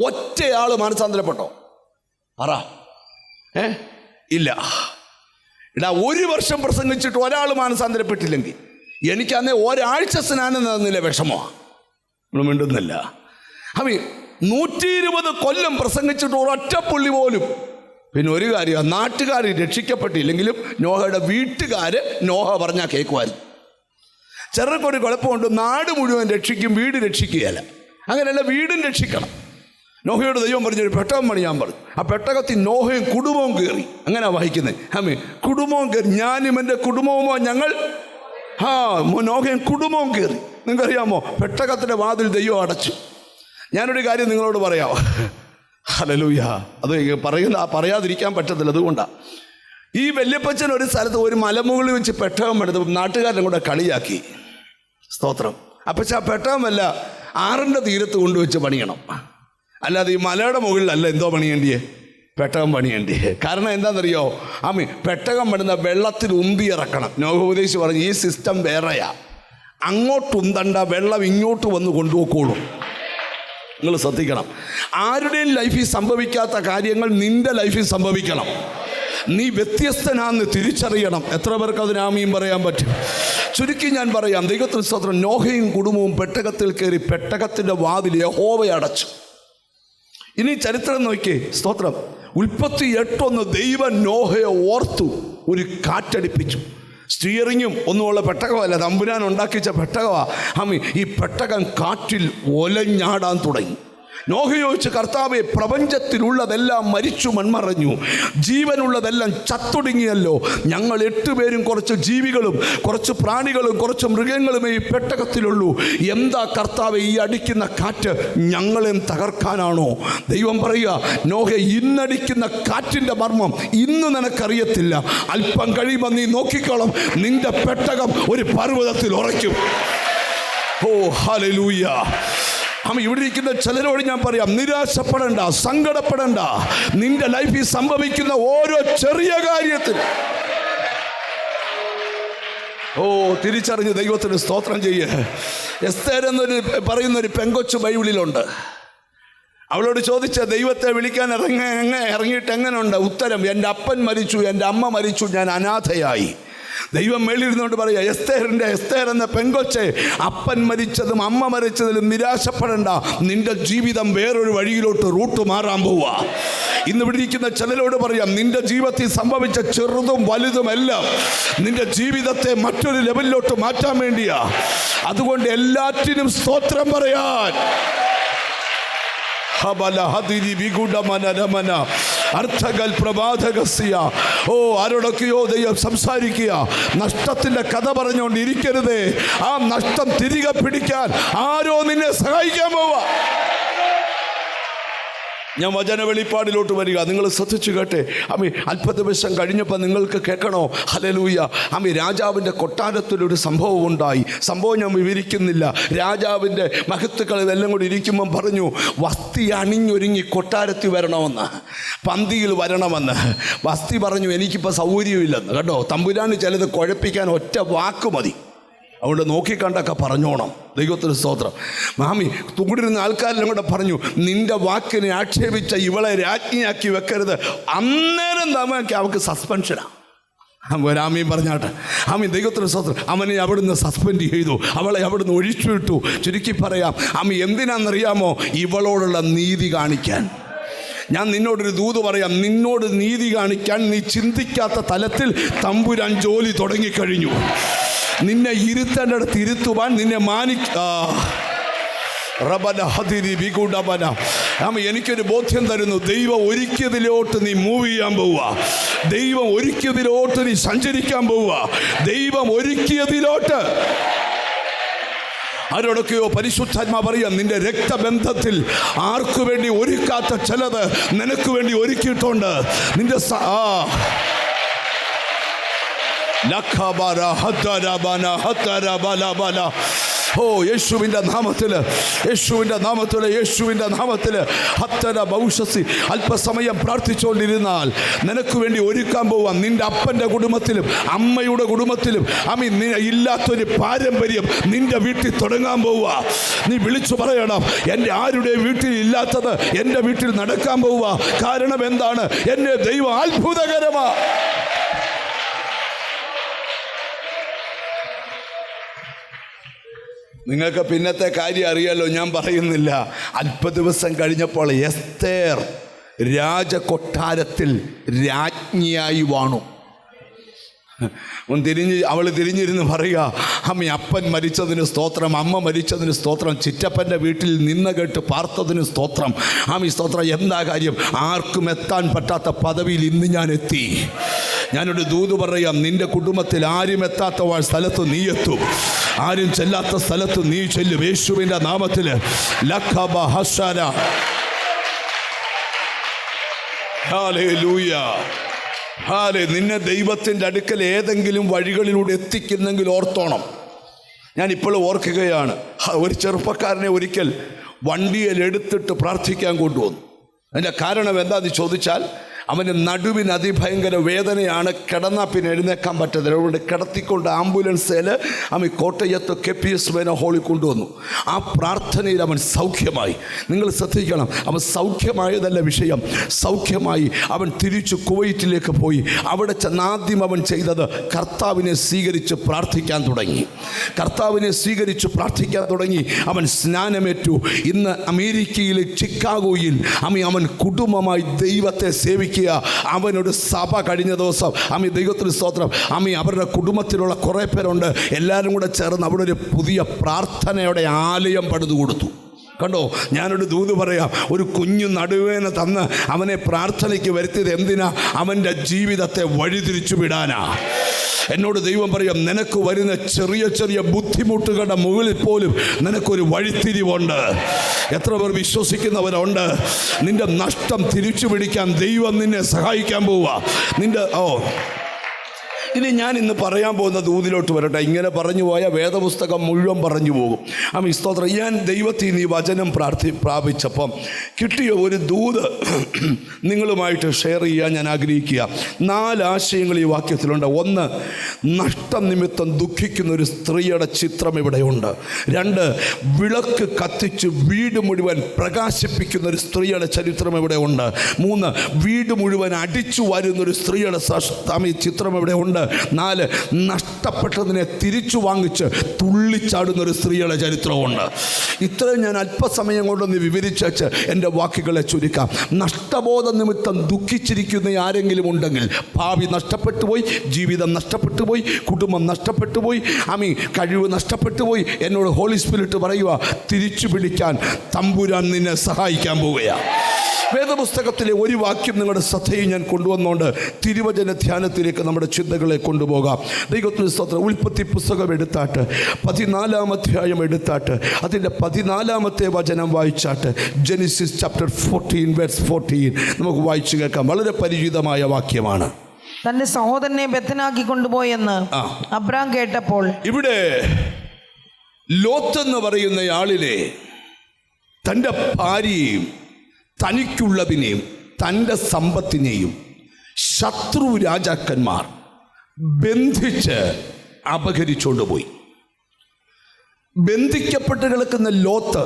ഒറ്റയാൾ മാനസാന്തരപ്പെട്ടോ? ഇല്ല. എടാ, 1 വർഷം പ്രസംഗിച്ചിട്ട് ഒരാൾ മാനസാന്തരപ്പെട്ടില്ലെങ്കിൽ എനിക്ക് അന്നേ ഒരാഴ്ച സ്നാനം തന്നില്ല, വിഷമമാണ്. നമ്മൾ മിണ്ടുന്നില്ല. അവ 120 കൊല്ലം പ്രസംഗിച്ചിട്ട് ഒരൊറ്റ പുള്ളി പോലും. പിന്നെ ഒരു കാര്യം, നാട്ടുകാർ രക്ഷിക്കപ്പെട്ടില്ലെങ്കിലും നോഹയുടെ വീട്ടുകാർ നോഹ പറഞ്ഞാൽ കേൾക്കുമായിരുന്നു. ചെറുക്കൊരു കുഴപ്പമുണ്ട്, നാട് മുഴുവൻ രക്ഷിക്കും, വീട് രക്ഷിക്കുകയല്ല. അങ്ങനെയല്ല, വീടും രക്ഷിക്കണം. നോഹയോട് ദൈവം പറഞ്ഞൊരു പെട്ടകം പണിയാൻ പറഞ്ഞു. ആ പെട്ടകത്തിൽ നോഹയും കുടുംബവും കയറി. അങ്ങനെ വായിക്കുന്നത്. കുടുംബവും കയറി. ഞാനും എൻ്റെ കുടുംബവുമോ ഞങ്ങൾ നോഹയും കുടുംബവും കയറി. നിങ്ങൾക്കറിയാമോ, പെട്ടകത്തിൻ്റെ വാതിൽ ദൈവം അടച്ചു. ഞാനൊരു കാര്യം നിങ്ങളോട് പറയാമോ? ഹല്ലേലൂയ. അത് പറയാതിരിക്കാൻ പറ്റത്തില്ല. അതുകൊണ്ടാണ് ഈ വല്യപ്പച്ചൻ ഒരു സ്ഥലത്ത് ഒരു മലമുകളിൽ വെച്ച് പെട്ടകം എടുത്ത് നാട്ടുകാരനും കൂടെ കളിയാക്കി. സ്തോത്രം. അപ്പച്ച ആ പെട്ടകമല്ല, ആറിൻ്റെ തീരത്ത് കൊണ്ടുവച്ച് പണിയണം. അല്ലാതെ ഈ മലയുടെ മുകളിലല്ല എന്തോ പണിയേണ്ടിയേ, പെട്ടകം പണിയേണ്ടിയേ. കാരണം എന്താണെന്നറിയോ? പെട്ടകം പണിത വെള്ളത്തിൽ ഉന്തി ഇറക്കണം. നോഹ ഉപദേശിച്ച് പറഞ്ഞു, ഈ സിസ്റ്റം വേറെയാ. അങ്ങോട്ട് ഉന്തണ്ട, വെള്ളം ഇങ്ങോട്ട് വന്ന് കൊണ്ടുപോയിക്കോളും. നിങ്ങൾ ശ്രദ്ധിക്കണം. ആരുടെയും ലൈഫിൽ സംഭവിക്കാത്ത കാര്യങ്ങൾ നിന്റെ ലൈഫിൽ സംഭവിക്കണം. നീ വ്യത്യസ്തനാന്ന് തിരിച്ചറിയണം. എത്ര പേർക്ക് അതിന് ആമീൻ പറയാൻ പറ്റും? ചുരുക്കി ഞാൻ പറയാം, ദൈവത്തിന് സ്തോത്രം. നോഹയും കുടുംബവും പെട്ടകത്തിൽ കയറി. പെട്ടകത്തിൻ്റെ വാതിൽ യഹോവ അടച്ചു. ഇനി ചരിത്രം നോക്കിയേ. സ്തോത്രം. ഉൽപ്പത്തി 8:1 ദൈവം നോഹയെ ഓർത്തു ഒരു കാറ്റടിപ്പിച്ചു. സ്റ്റിയറിങ്ങും ഒന്നുമുള്ള പെട്ടകമല്ല, തമ്പുരാൻ ഉണ്ടാക്കിച്ച പെട്ടകമാണ്. ഈ പെട്ടകം കാറ്റിൽ ഒലഞ്ഞാടാൻ തുടങ്ങി. നോഹ ചോദിച്ചു, കർത്താവേ, പ്രപഞ്ചത്തിലുള്ളതെല്ലാം മരിച്ചു മൺമറഞ്ഞു, ജീവനുള്ളതെല്ലാം ചത്തൊടുങ്ങിയല്ലോ. ഞങ്ങൾ 8 പേരും കുറച്ച് ജീവികളും കുറച്ച് പ്രാണികളും കുറച്ച് മൃഗങ്ങളുമേ ഈ പെട്ടകത്തിലുള്ളൂ. എന്താ കർത്താവേ ഈ അടിക്കുന്ന കാറ്റ്? ഞങ്ങളെയും തകർക്കാനാണോ? ദൈവം പറയുക, നോഹ, ഇന്നടിക്കുന്ന കാറ്റിൻ്റെ മർമ്മം ഇന്ന് നിനക്കറിയത്തില്ല. അല്പം കഴിയുമ്പോൾ നീ നോക്കിക്കോളും, നിന്റെ പെട്ടകം ഒരു പർവ്വതത്തിൽ ഉറയ്ക്കും. ഓ ഹല്ലേലൂയ. ഇവിടെ ഇരിക്കുന്ന ചിലരോട് ഞാൻ പറയാം, നിരാശപ്പെടണ്ട, സങ്കടപ്പെടണ്ട. നിന്റെ ലൈഫിൽ സംഭവിക്കുന്ന ഓരോ ചെറിയ കാര്യത്തിൽ തിരിച്ചറിഞ്ഞ് ദൈവത്തിന് സ്തോത്രം ചെയ്യേ. എസ്തേർ എന്നൊരു പറയുന്നൊരു പെങ്കൊച്ചു ബൈബിളിലുണ്ട്. അവളോട് ചോദിച്ച, ദൈവത്തെ വിളിക്കാൻ ഇറങ്ങിയിട്ട് എങ്ങനെയുണ്ട്? ഉത്തരം, എൻ്റെ അപ്പൻ മരിച്ചു, എൻ്റെ അമ്മ മരിച്ചു, ഞാൻ അനാഥയായി. ദൈവം മേളിരുന്നുകൊണ്ട് പറയുക, എസ്തേർ എന്ന പെങ്കൊച്ചെ, അപ്പൻ മരിച്ചതും അമ്മ മരിച്ചതിലും നിരാശപ്പെടേണ്ട. നിന്റെ ജീവിതം വേറൊരു വഴിയിലോട്ട് റൂട്ട് മാറാൻ പോവുക. ഇന്ന് ഇവിടെ ഇരിക്കുന്ന ചിലരോട് പറയാം, നിന്റെ ജീവിതത്തിൽ സംഭവിച്ച ചെറുതും വലുതുമെല്ലാം നിന്റെ ജീവിതത്തെ മറ്റൊരു ലെവലിലോട്ട് മാറ്റാൻ വേണ്ടിയാ. അതുകൊണ്ട് എല്ലാറ്റിനും സ്തോത്രം പറയാൻ അർത്ഥകൾ പ്രബാധകസ്യ. ആരോടൊക്കെയോ ദൈവം സംസാരിക്കുക. നഷ്ടത്തിന്റെ കഥ പറഞ്ഞുകൊണ്ടിരിക്കരുതേ. ആ നഷ്ടം തിരികെ പിടിക്കാൻ ആരോ നിന്നെ സഹായിക്കാൻ പോവാ. ഞാൻ വചന വെളിപ്പാടിലോട്ട് വരിക. നിങ്ങൾ ശ്രദ്ധിച്ചു കേട്ടെ. അല്പ ദിവസം കഴിഞ്ഞപ്പോൾ നിങ്ങൾക്ക് കേൾക്കണോ? ഹല്ലേലൂയ. രാജാവിൻ്റെ കൊട്ടാരത്തിലൊരു സംഭവം ഉണ്ടായി. സംഭവം ഞാൻ വിവരിക്കുന്നില്ല. രാജാവിൻ്റെ മഹത്തുക്കൾ ഇതെല്ലാം കൂടി ഇരിക്കുമ്പം പറഞ്ഞു, വസ്തി അണിഞ്ഞൊരുങ്ങി കൊട്ടാരത്തിൽ വരണമെന്ന്, പന്തിയിൽ വരണമെന്ന്. വസ്തി പറഞ്ഞു, എനിക്കിപ്പോൾ സൗകര്യമില്ലെന്ന്. കേട്ടോ, തമ്പുരാന് ചിലത് കുഴപ്പിക്കാൻ ഒറ്റ വാക്ക് മതി. അതുകൊണ്ട് നോക്കിക്കണ്ടൊക്കെ പറഞ്ഞോണം. ദൈവത്തിന് സ്തോത്രം. കൂടിരുന്ന ആൾക്കാരെല്ലാം കൂടെ പറഞ്ഞു, നിന്റെ വാക്കിനെ ആക്ഷേപിച്ച ഇവളെ രാജ്ഞിയാക്കി വെക്കരുത്. അന്നേരം അവൾക്ക് സസ്പെൻഷനാണ്. ഒരാമീൻ പറഞ്ഞാട്ടെ. ദൈവത്തിന് സ്തോത്രം. അവനെ അവിടുന്ന് സസ്പെൻഡ് ചെയ്തു, അവളെ അവിടുന്ന് ഒഴിച്ചുവിട്ടു. ചുരുക്കി പറയാം, എന്തിനാണെന്നറിയാമോ? ഇവളോടുള്ള നീതി കാണിക്കാൻ. ഞാൻ നിന്നോടൊരു ദൂത് പറയാം, നിന്നോട് നീതി കാണിക്കാൻ നീ ചിന്തിക്കാത്ത തലത്തിൽ തമ്പുരാൻ ജോലി തുടങ്ങിക്കഴിഞ്ഞു. നിന്നെ ഇരുത്തേണ്ടടുത്ത് ഇരുത്തുവാൻ, നിന്നെ എനിക്കൊരു ബോധ്യം തരുന്നു. ദൈവം ഒരുക്കിയതിലോട്ട് നീ മൂവ് ചെയ്യാൻ പോവുക. ദൈവം ഒരുക്കിയതിലോട്ട് നീ സഞ്ചരിക്കാൻ പോവുക. ദൈവം ഒരുക്കിയതിലോട്ട്. ആരോടൊക്കെയോ പരിശുദ്ധാത്മാ പറയാം, നിന്റെ രക്തബന്ധത്തിൽ ആർക്കു വേണ്ടി ഒരുക്കാത്ത ചിലത് നിനക്ക് വേണ്ടി ഒരുക്കിയിട്ടുണ്ട്. നിന്റെ ഓ യേശുവിൻ്റെ നാമത്തില്, യേശുവിൻ്റെ നാമത്തില്, യേശുവിൻ്റെ നാമത്തില് ഹത്തര ഭൗഷസി. അല്പസമയം പ്രാർത്ഥിച്ചുകൊണ്ടിരുന്നാൽ നിനക്ക് വേണ്ടി ഒരുക്കാൻ പോവാം. നിന്റെ അപ്പൻ്റെ കുടുംബത്തിലും അമ്മയുടെ കുടുംബത്തിലും ഇല്ലാത്തൊരു പാരമ്പര്യം നിന്റെ വീട്ടിൽ തുടങ്ങാൻ പോവുക. നീ വിളിച്ചു പറയണം, എൻ്റെ ആരുടെ വീട്ടിൽ ഇല്ലാത്തത് എൻ്റെ വീട്ടിൽ നടക്കാൻ പോവുക. കാരണം എന്താണ്? എന്നെ ദൈവം അത്ഭുതകരമാ. നിങ്ങൾക്ക് പിന്നത്തെ കാര്യം അറിയാലോ, ഞാൻ പറയുന്നില്ല. അല്പ ദിവസം കഴിഞ്ഞപ്പോൾ എസ്തേർ രാജകൊട്ടാരത്തിൽ രാജ്ഞിയായി വാണു. അവൾ തിരിഞ്ഞിരുന്ന് പറയുക, അമ്മ അപ്പൻ മരിച്ചതിന് സ്തോത്രം, അമ്മ മരിച്ചതിന് സ്തോത്രം, ചിറ്റപ്പൻ്റെ വീട്ടിൽ നിന്ന് കേട്ട് പാർത്തതിന് സ്തോത്രം. ആമി സ്തോത്രം. എന്താ കാര്യം? ആർക്കും എത്താൻ പറ്റാത്ത പദവിയിൽ ഇന്ന് ഞാൻ എത്തി. ഞാനൊരു ദൂത് പറയാം, നിന്റെ കുടുംബത്തിൽ ആരും എത്താത്ത സ്ഥലത്ത് നീ എത്തും, ആരും ചെല്ലാത്ത സ്ഥലത്ത് നീ ചെല്ലും. യേശുവിൻ്റെ നാമത്തിൽ ലഖബ ഹസ്സന. ഹല്ലേലൂയ. നിന്നെ ദൈവത്തിൻ്റെ അടുക്കൽ ഏതെങ്കിലും വഴികളിലൂടെ എത്തിക്കുന്നെങ്കിൽ ഓർത്തോണം. ഞാൻ ഇപ്പോൾ ഓർക്കുകയാണ്, ഒരു ചെറുപ്പക്കാരനെ ഒരിക്കൽ വണ്ടിയിൽ എടുത്തിട്ട് പ്രാർത്ഥിക്കാൻ കൊണ്ടുവന്നു. അതിൻ്റെ കാരണം എന്താണെന്ന് ചോദിച്ചാൽ, അവന് നടുവിന് അതിഭയങ്കര വേദനയാണ്, കിടന്നാൽ പിന്നെ എഴുന്നേക്കാൻ പറ്റത്തില്ല. അതുകൊണ്ട് കിടത്തിക്കൊണ്ട് ആംബുലൻസിൽ അവൻ കോട്ടയത്ത് KPS ഹോളിൽ കൊണ്ടുവന്നു. ആ പ്രാർത്ഥനയിൽ അവൻ സൗഖ്യമായി. നിങ്ങൾ ശ്രദ്ധിക്കണം, അവൻ സൗഖ്യമായതല്ല വിഷയം. സൗഖ്യമായി അവൻ തിരിച്ചു കുവൈറ്റിലേക്ക് പോയി. അവിടെ ചെന്നാദ്യം അവൻ ചെയ്തത് കർത്താവിനെ സ്വീകരിച്ച് പ്രാർത്ഥിക്കാൻ തുടങ്ങി. കർത്താവിനെ സ്വീകരിച്ച് പ്രാർത്ഥിക്കാൻ തുടങ്ങി. അവൻ സ്നാനമേറ്റു. ഇന്ന് അമേരിക്കയിലെ ചിക്കാഗോയിൽ അവൻ കുടുംബമായി ദൈവത്തെ സേവിക്കുക. അവനൊരു സഭ കഴിഞ്ഞ ദിവസം ദൈവത്തിന് സ്തോത്രം, അവരുടെ കുടുംബത്തിലുള്ള കുറേ പേരുണ്ട്, എല്ലാവരും കൂടെ ചേർന്ന് അവിടെ ഒരു പുതിയ പ്രാർത്ഥനയുടെ ആലയം പണിതു കൊടുത്തു. കണ്ടോ? ഞാനൊരു ദൂത് പറയാം, ഒരു കുഞ്ഞു നടുവേന തന്ന് അവനെ പ്രാർത്ഥനയ്ക്ക് വരുത്തിയത് എന്തിനാ? അവൻ്റെ ജീവിതത്തെ വഴിതിരിച്ചു വിടാനാ. എന്നോട് ദൈവം പറയാം, നിനക്ക് വരുന്ന ചെറിയ ചെറിയ ബുദ്ധിമുട്ടുകളുടെ മുകളിൽ പോലും നിനക്കൊരു വഴിത്തിരിവുണ്ട്. എത്ര പേർ വിശ്വസിക്കുന്നവരുണ്ട്? നിന്റെ നഷ്ടം തിരിച്ചു പിടിക്കാൻ ദൈവം നിന്നെ സഹായിക്കാൻ പോവുക. ഇനി ഞാൻ ഇന്ന് പറയാൻ പോകുന്ന ദൂതിലോട്ട് വരട്ടെ. ഇങ്ങനെ പറഞ്ഞു പോയാൽ വേദപുസ്തകം മുഴുവൻ പറഞ്ഞു പോകും. സ്തോത്രം. ഞാൻ ദൈവത്തിൽ നിന്ന് ഈ വചനം പ്രാപിച്ചപ്പം കിട്ടിയ ഒരു ദൂത് നിങ്ങളുമായിട്ട് ഷെയർ ചെയ്യാൻ ഞാൻ ആഗ്രഹിക്കുക. 4 ആശയങ്ങൾ ഈ വാക്യത്തിലുണ്ട്. 1, നഷ്ടം നിമിത്തം ദുഃഖിക്കുന്ന ഒരു സ്ത്രീയുടെ ചിത്രം ഇവിടെയുണ്ട്. 2, വിളക്ക് കത്തിച്ച് വീട് മുഴുവൻ പ്രകാശിപ്പിക്കുന്ന ഒരു സ്ത്രീയുടെ ചരിത്രം ഇവിടെ ഉണ്ട്. 3, വീട് മുഴുവൻ അടിച്ചു വാരുന്നൊരു സ്ത്രീയുടെ ചിത്രം ഇവിടെ ഉണ്ട്. 4, നഷ്ടപ്പെട്ടതിനെ തിരിച്ചു വാങ്ങിച്ച് തുള്ളിച്ചാടുന്നൊരു സ്ത്രീയുടെ ചരിത്രമുണ്ട്. ഇത്രയും ഞാൻ അല്പസമയം കൊണ്ടൊന്ന് വിവരിച്ചു എൻ്റെ വാക്കുകളെ ചുരുക്കാം. നഷ്ടബോധ നിമിത്തം ദുഃഖിച്ചിരിക്കുന്ന ആരെങ്കിലും ഉണ്ടെങ്കിൽ, ഭാവി നഷ്ടപ്പെട്ടു പോയി, ജീവിതം നഷ്ടപ്പെട്ടു പോയി, കുടുംബം നഷ്ടപ്പെട്ടു പോയി, കഴിവ് നഷ്ടപ്പെട്ടു പോയി, എന്നോട് ഹോളി സ്പിരിറ്റ് പറയുക, തിരിച്ചു പിടിക്കാൻ തമ്പുരാൻ നിന്നെ സഹായിക്കാൻ പോവുകയാണ്. വേദപുസ്തകത്തിലെ ഒരു വാക്യം നിങ്ങളുടെ ശ്രദ്ധയിൽ ഞാൻ കൊണ്ടുവന്നുകൊണ്ട് തിരുവചന ധ്യാനത്തിലേക്ക് നമ്മുടെ ചിന്തകളെ കൊണ്ടുപോകാം. ദൈവത്തിന് സ്തോത്രം. ഉൽപ്പത്തി പുസ്തകം എടുത്താട്ട് 14-ാം അധ്യായം എടുത്താട്ട് അതിൻ്റെ 14-ാമത്തെ വചനം വായിച്ചാട്ട്, ജെനിസിസ് ചാപ്റ്റർ 14 വേഴ്സ് 14 നമുക്ക് വായിച്ചു കേൾക്കാം. വളരെ പരിചിതമായ വാക്യമാണ്. തന്റെ സഹോദരനെ ബെത്തനാക്കി കൊണ്ടുപോയെന്ന് അബ്രാം കേട്ടപ്പോൾ. ഇവിടെ ലോത്ത് എന്ന് പറയുന്ന ആളിനെ തൻ്റെ ഭാര്യയെയും തനിക്കുള്ളതിനെയും തൻ്റെ സമ്പത്തിനെയും ശത്രു രാജാക്കന്മാർ ബന്ധിച്ച് അപഹരിച്ചുകൊണ്ടുപോയി. ബന്ധിക്കപ്പെട്ട് കിടക്കുന്ന ലോത്ത്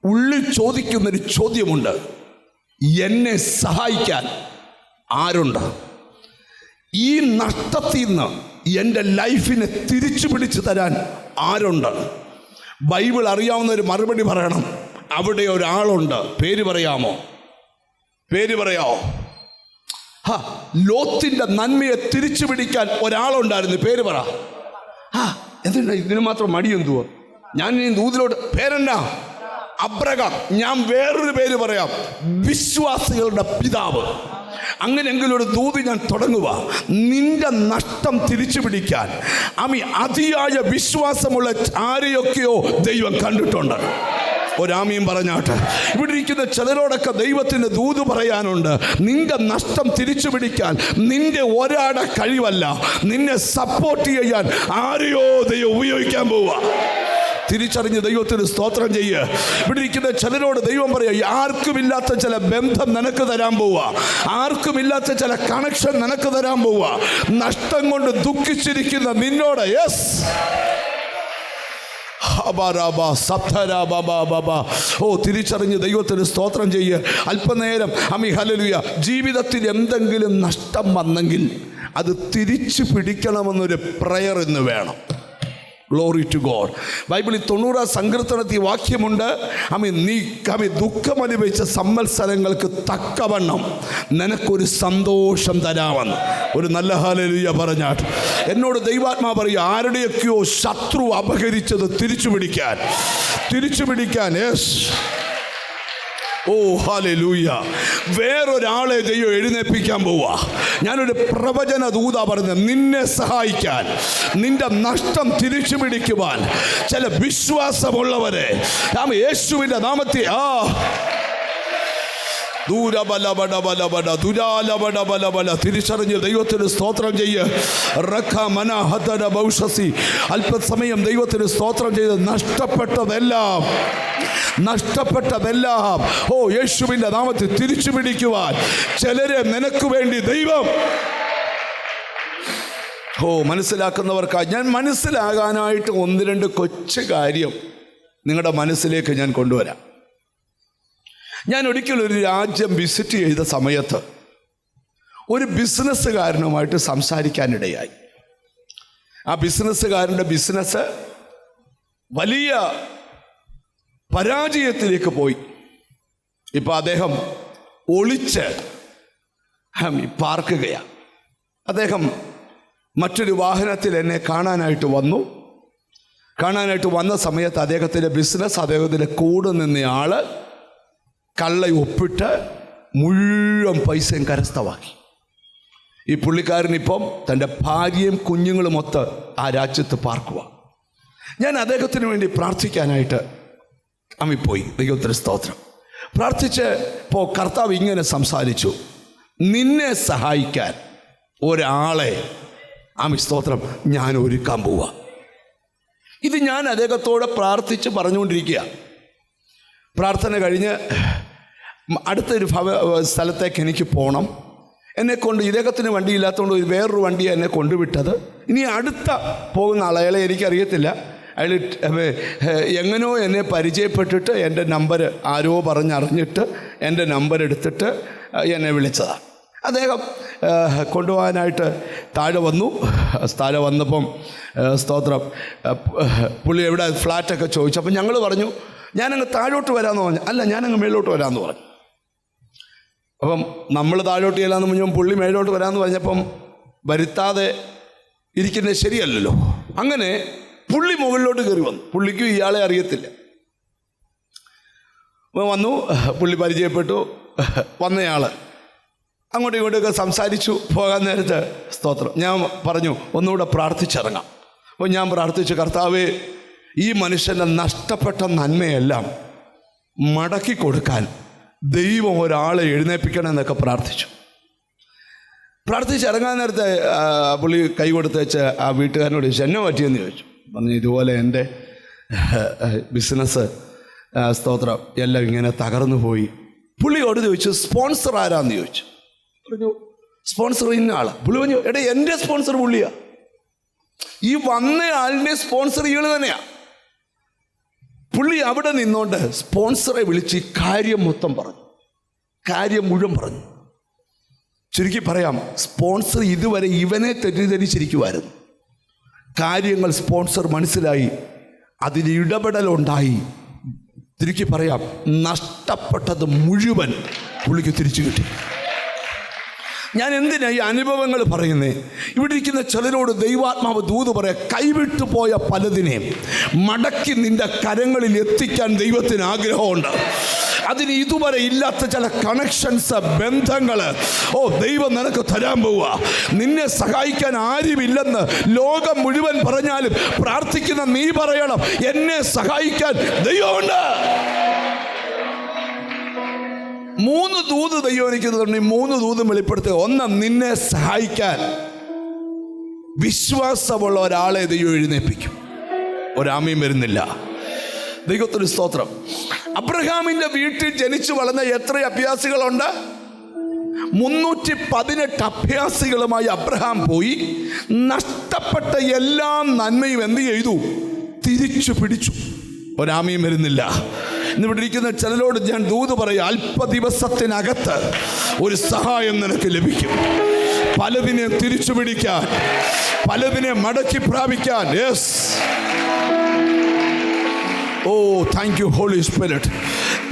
ഉള്ളിൽ ചോദിക്കുന്നൊരു ചോദ്യമുണ്ട്, എന്നെ സഹായിക്കാൻ ആരുണ്ട്? ഈ നഷ്ടത്തിൽ നിന്ന് എൻ്റെ ലൈഫിനെ തിരിച്ചു പിടിച്ചു തരാൻ ആരുണ്ട്? ബൈബിൾ അറിയാവുന്നൊരു മറുപടി പറയണം. അവിടെ ഒരാളുണ്ട്. പേര് പറയാമോ? പേര് പറയാമോ? ലോത്തിന്റെ നന്മയെ തിരിച്ചു പിടിക്കാൻ ഒരാളുണ്ടായിരുന്നു. പേര് പറ. എന്തുണ്ട് ഇതിന് മാത്രം മടിയെന്തുവാ? ഞാൻ ഈ ദൂതിലോട്ട് പേരെന്നാ? അബ്രഹാം. ഞാൻ വേറൊരു പേര് പറയാം, വിശ്വാസികളുടെ പിതാവ്. അങ്ങനെയെങ്കിലും ഒരു ദൂത് ഞാൻ തുടങ്ങുക. നിന്റെ നഷ്ടം തിരിച്ചു പിടിക്കാൻ അതിയായ വിശ്വാസമുള്ള ആരെയൊക്കെയോ ദൈവം കണ്ടിട്ടുണ്ട്. ഒരാമയും പറഞ്ഞാട്ട്. ഇവിടെ ഇരിക്കുന്ന ചിലരോടൊക്കെ ദൈവത്തിന് ദൂത് പറയാനുണ്ട്. നിന്റെ നഷ്ടം തിരിച്ചു പിടിക്കാൻ നിന്റെ ഒരാളുടെ കഴിവല്ല, നിന്നെ സപ്പോർട്ട് ചെയ്യാൻ ആരെയോ ദൈവം ഉപയോഗിക്കാൻ പോവുക. തിരിച്ചറിഞ്ഞ് ദൈവത്തിന് സ്തോത്രം ചെയ്യുക. ഇവിടെ ഇരിക്കുന്ന ചിലരോട് ദൈവം പറയുക, ആർക്കുമില്ലാത്ത ചില ബന്ധം നിനക്ക് തരാൻ പോവുക, ആർക്കുമില്ലാത്ത ചില കണക്ഷൻ നിനക്ക് തരാൻ പോവുക. നഷ്ടം കൊണ്ട് ദുഃഖിച്ചിരിക്കുന്ന നിന്നോട് യെസ് തിരിച്ചറിഞ്ഞ് ദൈവത്തിന് സ്തോത്രം ചെയ്യുക. അല്പനേരം ഹല്ലേലൂയ. ജീവിതത്തിൽ എന്തെങ്കിലും നഷ്ടം വന്നെങ്കിൽ അത് തിരിച്ചു പിടിക്കണമെന്നൊരു പ്രയർ ഇന്ന് വേണം. Glory to God. ബൈബിളിൽ 90 സങ്കീർത്തനത്തിൽ വാക്യമുണ്ട്, നീ ദുഃഖമനുഭവിച്ച സംവത്സരങ്ങൾക്ക് തക്കവണ്ണം നിനക്കൊരു സന്തോഷം തരാമെന്ന്. ഒരു നല്ല ഹല്ലേലൂയ പറഞ്ഞാട്ട് എന്നോട് ദൈവാത്മാ പറയുക, ആരുടെയൊക്കെയോ ശത്രു അപഹരിച്ചത് തിരിച്ചു പിടിക്കാൻ യെസ്. ഓ ഹല്ലേലൂയ. വേറൊരാളെ ദൈവം എഴുന്നേൽപ്പിക്കാൻ പോവാ. ഞാനൊരു പ്രവചന ദൂത പറഞ്ഞത്, നിന്നെ സഹായിക്കാൻ, നിന്റെ നഷ്ടം തിരിച്ചു പിടിക്കുവാൻ ചില വിശ്വാസമുള്ളവരെ യേശുവിൻ്റെ നാമത്തിൽ തിരിച്ചറിഞ്ഞ് ദൈവത്തിന് സ്തോത്രം ചെയ്യുക. അല്പസമയം ദൈവത്തിന് സ്തോത്രം ചെയ്ത് നഷ്ടപ്പെട്ടതെല്ലാം യേശുവിൻ്റെ നാമത്തിൽ തിരിച്ചു പിടിക്കുവാൻ ചിലരെ നിനക്ക് വേണ്ടി ദൈവം മനസ്സിലാക്കുന്നവർക്കായി ഞാൻ മനസ്സിലാകാനായിട്ട് 1-2 കൊച്ചു കാര്യം നിങ്ങളുടെ മനസ്സിലേക്ക് ഞാൻ കൊണ്ടുവരാം. ഞാൻ ഒരിക്കലൊരു രാജ്യം വിസിറ്റ് ചെയ്ത സമയത്ത് ഒരു ബിസിനസ്സുകാരനുമായിട്ട് സംസാരിക്കാനിടയായി. ആ ബിസിനസ്സുകാരൻ്റെ ബിസിനസ് വലിയ പരാജയത്തിലേക്ക് പോയി. ഇപ്പം അദ്ദേഹം ഒളിച്ച് പാർക്കുകയാണ്. അദ്ദേഹം മറ്റൊരു വാഹനത്തിൽ എന്നെ കാണാനായിട്ട് വന്ന സമയത്ത് അദ്ദേഹത്തിൻ്റെ ബിസിനസ്, അദ്ദേഹത്തിൻ്റെ കൂടെ നിന്നയാൾ കള്ള ഒപ്പിട്ട് മുഴുവൻ പൈസയും കരസ്ഥമാക്കി. ഈ പുള്ളിക്കാരനിപ്പം തൻ്റെ ഭാര്യയും കുഞ്ഞുങ്ങളുമൊത്ത് ആ രാജ്യത്ത് പാർക്കുക. ഞാൻ അദ്ദേഹത്തിന് വേണ്ടി പ്രാർത്ഥിക്കാനായിട്ട് പോയി. ദൈവത്തിന് സ്തോത്രം. പ്രാർത്ഥിച്ച് കർത്താവ് ഇങ്ങനെ സംസാരിച്ചു, നിന്നെ സഹായിക്കാൻ ഒരാളെ സ്തോത്രം ഞാൻ ഒരുക്കാൻ പോവുക. ഇത് ഞാൻ അദ്ദേഹത്തോടെ പ്രാർത്ഥിച്ച് പറഞ്ഞുകൊണ്ടിരിക്കുക. പ്രാർത്ഥന കഴിഞ്ഞ് അടുത്തൊരു സ്ഥലത്തേക്ക് എനിക്ക് പോകണം. എന്നെക്കൊണ്ട് ഇദ്ദേഹത്തിന് വണ്ടിയില്ലാത്തതുകൊണ്ട് വേറൊരു വണ്ടിയാണ് എന്നെ കൊണ്ടുവിട്ടത്. ഇനി അടുത്ത പോകുന്ന അയാളെ എനിക്കറിയത്തില്ല. അയാൾ എങ്ങനെയോ എന്നെ പരിചയപ്പെട്ടിട്ട് എൻ്റെ നമ്പർ ആരോ പറഞ്ഞറിഞ്ഞിട്ട് എൻ്റെ നമ്പർ എടുത്തിട്ട് എന്നെ വിളിച്ചതാണ്. അദ്ദേഹം കൊണ്ടുപോകാനായിട്ട് താഴെ വന്നപ്പം സ്തോത്രം പുള്ളി എവിടെ ഫ്ലാറ്റൊക്കെ ചോദിച്ചു. അപ്പം ഞങ്ങൾ പറഞ്ഞു, ഞാനങ്ങ് താഴോട്ട് വരാമെന്ന് പറഞ്ഞു. അല്ല, ഞാനങ്ങ് മേലോട്ട് വരാമെന്ന് പറഞ്ഞു. അപ്പം നമ്മൾ താഴോട്ട് ചെല്ലാമെന്ന് പറഞ്ഞപ്പോൾ പുള്ളി മേലോട്ട് വരാമെന്ന് പറഞ്ഞപ്പം വരുത്താതെ ഇരിക്കുന്നത് ശരിയല്ലല്ലോ. അങ്ങനെ പുള്ളി മുകളിലോട്ട് കയറി വന്നു. പുള്ളിക്കും ഇയാളെ അറിയത്തില്ല. വന്നു, പുള്ളി പരിചയപ്പെട്ടു. വന്നയാൾ അങ്ങോട്ടും ഇങ്ങോട്ടൊക്കെ സംസാരിച്ചു. പോകാൻ നേരത്തെ സ്തോത്രം ഞാൻ പറഞ്ഞു, ഒന്നുകൂടെ പ്രാർത്ഥിച്ചിറങ്ങാം. അപ്പോൾ ഞാൻ പ്രാർത്ഥിച്ചു, കർത്താവേ, ഈ മനുഷ്യൻ്റെ നഷ്ടപ്പെട്ട നന്മയെല്ലാം മടക്കി കൊടുക്കാൻ ദൈവം ഒരാളെ എഴുന്നേൽപ്പിക്കണമെന്നൊക്കെ പ്രാർത്ഥിച്ചിറങ്ങാൻ നേരത്തെ പുള്ളി കൈ കൊടുത്ത് വെച്ച് ആ വീട്ടുകാരനോട് ചോദിച്ചു, എന്നെ പറ്റിയെന്ന് ചോദിച്ചു. പറഞ്ഞു, ഇതുപോലെ എൻ്റെ ബിസിനസ് സ്തോത്രം എല്ലാം ഇങ്ങനെ തകർന്നു പോയി. പുള്ളിയോട് ചോദിച്ചു, സ്പോൺസർ ആരാന്ന് ചോദിച്ചു. പറഞ്ഞു, സ്പോൺസർ ഇന്ന ആളാ. പുള്ളി പറഞ്ഞു, എടാ, എൻ്റെ സ്പോൺസർ പുള്ളിയാ. ഈ വന്നയാളിൻ്റെ സ്പോൺസർ ഇയാൾ തന്നെയാ. പുള്ളി അവിടെ നിന്നോണ്ട് സ്പോൺസറെ വിളിച്ച് കാര്യം മുഴുവൻ പറഞ്ഞു. ചുരുക്കി പറയാം, സ്പോൺസർ ഇതുവരെ ഇവനെ തെറ്റിദ്ധരിച്ചിരിക്കുമായിരുന്നു. കാര്യങ്ങൾ സ്പോൺസർ മനസ്സിലായി, അതിൽ ഇടപെടലുണ്ടായി. ചുരുക്കി പറയാം, നഷ്ടപ്പെട്ടത് മുഴുവൻ പുള്ളിക്ക് തിരിച്ചു കിട്ടി. ഞാൻ എന്തിനാ ഈ അനുഭവങ്ങൾ പറയുന്നത്? ഇവിടെ ഇരിക്കുന്ന ചിലരോട് ദൈവാത്മാവ് ദൂത് പറയാം, കൈവിട്ടു പോയ പലതിനെയും മടക്കി നിന്റെ കരങ്ങളിൽ എത്തിക്കാൻ ദൈവത്തിന് ആഗ്രഹമുണ്ട്. അതിന് ഇതുവരെ ഇല്ലാത്ത ചില കണക്ഷൻസ്, ബന്ധങ്ങൾ ദൈവം നിനക്ക് തരാൻ പോവുക. നിന്നെ സഹായിക്കാൻ ആരുമില്ലെന്ന് ലോകം മുഴുവൻ പറഞ്ഞാലും പ്രാർത്ഥിക്കുന്ന നീ പറയണം, എന്നെ സഹായിക്കാൻ ദൈവമുണ്ട്. 3 ദൂത് ദൈവം എനിക്ക് തന്നെ 3 ദൂതും വെളിപ്പെടുത്തുക. ഒന്ന്, നിന്നെ സഹായിക്കാൻ വിശ്വാസമുള്ള ഒരാളെ ദൈവം എഴുന്നേൽപ്പിക്കും. ഒരാമയും വരുന്നില്ല. ദൈവത്തിന് സ്തോത്രം. അബ്രഹാമിന്റെ വീട്ടിൽ ജനിച്ചു വളർന്ന എത്ര അഭ്യാസികളുണ്ട്? 318 അഭ്യാസികളുമായി അബ്രഹാം പോയി. നഷ്ടപ്പെട്ട എല്ലാ നന്മയും എന്ത് ചെയ്തു? തിരിച്ചു പിടിച്ചു. ഒരാമയും വരുന്നില്ല. ഇന്നിവിടെ ഇരിക്കുന്ന ചിലരോട് ഞാൻ ദൂത് പറയും, അല്പ ദിവസത്തിനകത്ത് ഒരു സഹായം നിനക്ക് ലഭിക്കും. പലതിനെ തിരിച്ചു പിടിക്കാൻ, പലതിനെ മടക്കി പ്രാപിക്കാൻ. Yes, oh thank you holy spirit,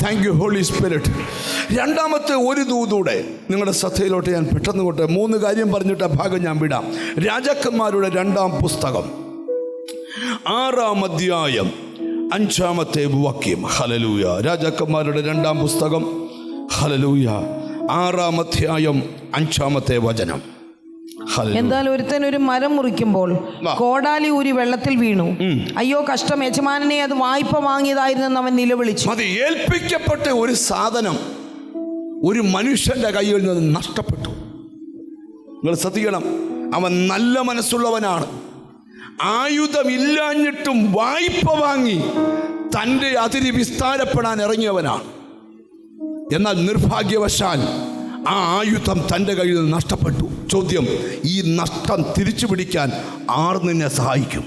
thank you holy spirit. രണ്ടാമത്തെ ഒരു ദൂതൂടെ നിങ്ങളുടെ ശ്രദ്ധയിലോട്ട് ഞാൻ പെട്ടെന്ന് കൊണ്ട് 3 കാര്യം പറഞ്ഞിട്ട് ആ ഭാഗം ഞാൻ വിടാം. രാജാക്കന്മാരുടെ 2-ാം പുസ്തകം 6-ാം അധ്യായം 5-ാമത്തെ വാക്യം. ഹല്ലേലൂയ. രാജാക്കന്മാരുടെ 2-ാം പുസ്തകം, ഹല്ലേലൂയ, 6-ാം അധ്യായം 5-ാമത്തെ വചനം. എന്നാൽ ഒരുത്തൻ ഒരു മരം മുറിക്കുമ്പോൾ കോടാലി ഊരി വെള്ളത്തിൽ വീണു. അയ്യോ കഷ്ടം, യജമാനനെ അത് വായ്പ വാങ്ങിയതായിരുന്നെന്ന് അവൻ നിലവിളിച്ചു. അത് ഏൽപ്പിക്കപ്പെട്ട ഒരു സാധനം ഒരു മനുഷ്യന്റെ കയ്യിൽ നിന്ന് നഷ്ടപ്പെട്ടു. നിങ്ങൾ ശ്രദ്ധിക്കണം, അവൻ നല്ല മനസ്സുള്ളവനാണ്. ആയുധമില്ലാഞ്ഞിട്ടും വായ്പ വാങ്ങി തൻ്റെ അതിരി വിസ്താരപ്പെടാൻ ഇറങ്ങിയവനാണ്. എന്നാൽ നിർഭാഗ്യവശാൽ ആ ആയുധം തൻ്റെ കയ്യിൽ നിന്ന് നഷ്ടപ്പെട്ടു. ചോദ്യം, ഈ നഷ്ടം തിരിച്ചു പിടിക്കാൻ ആർ നിന്നെ സഹായിക്കും?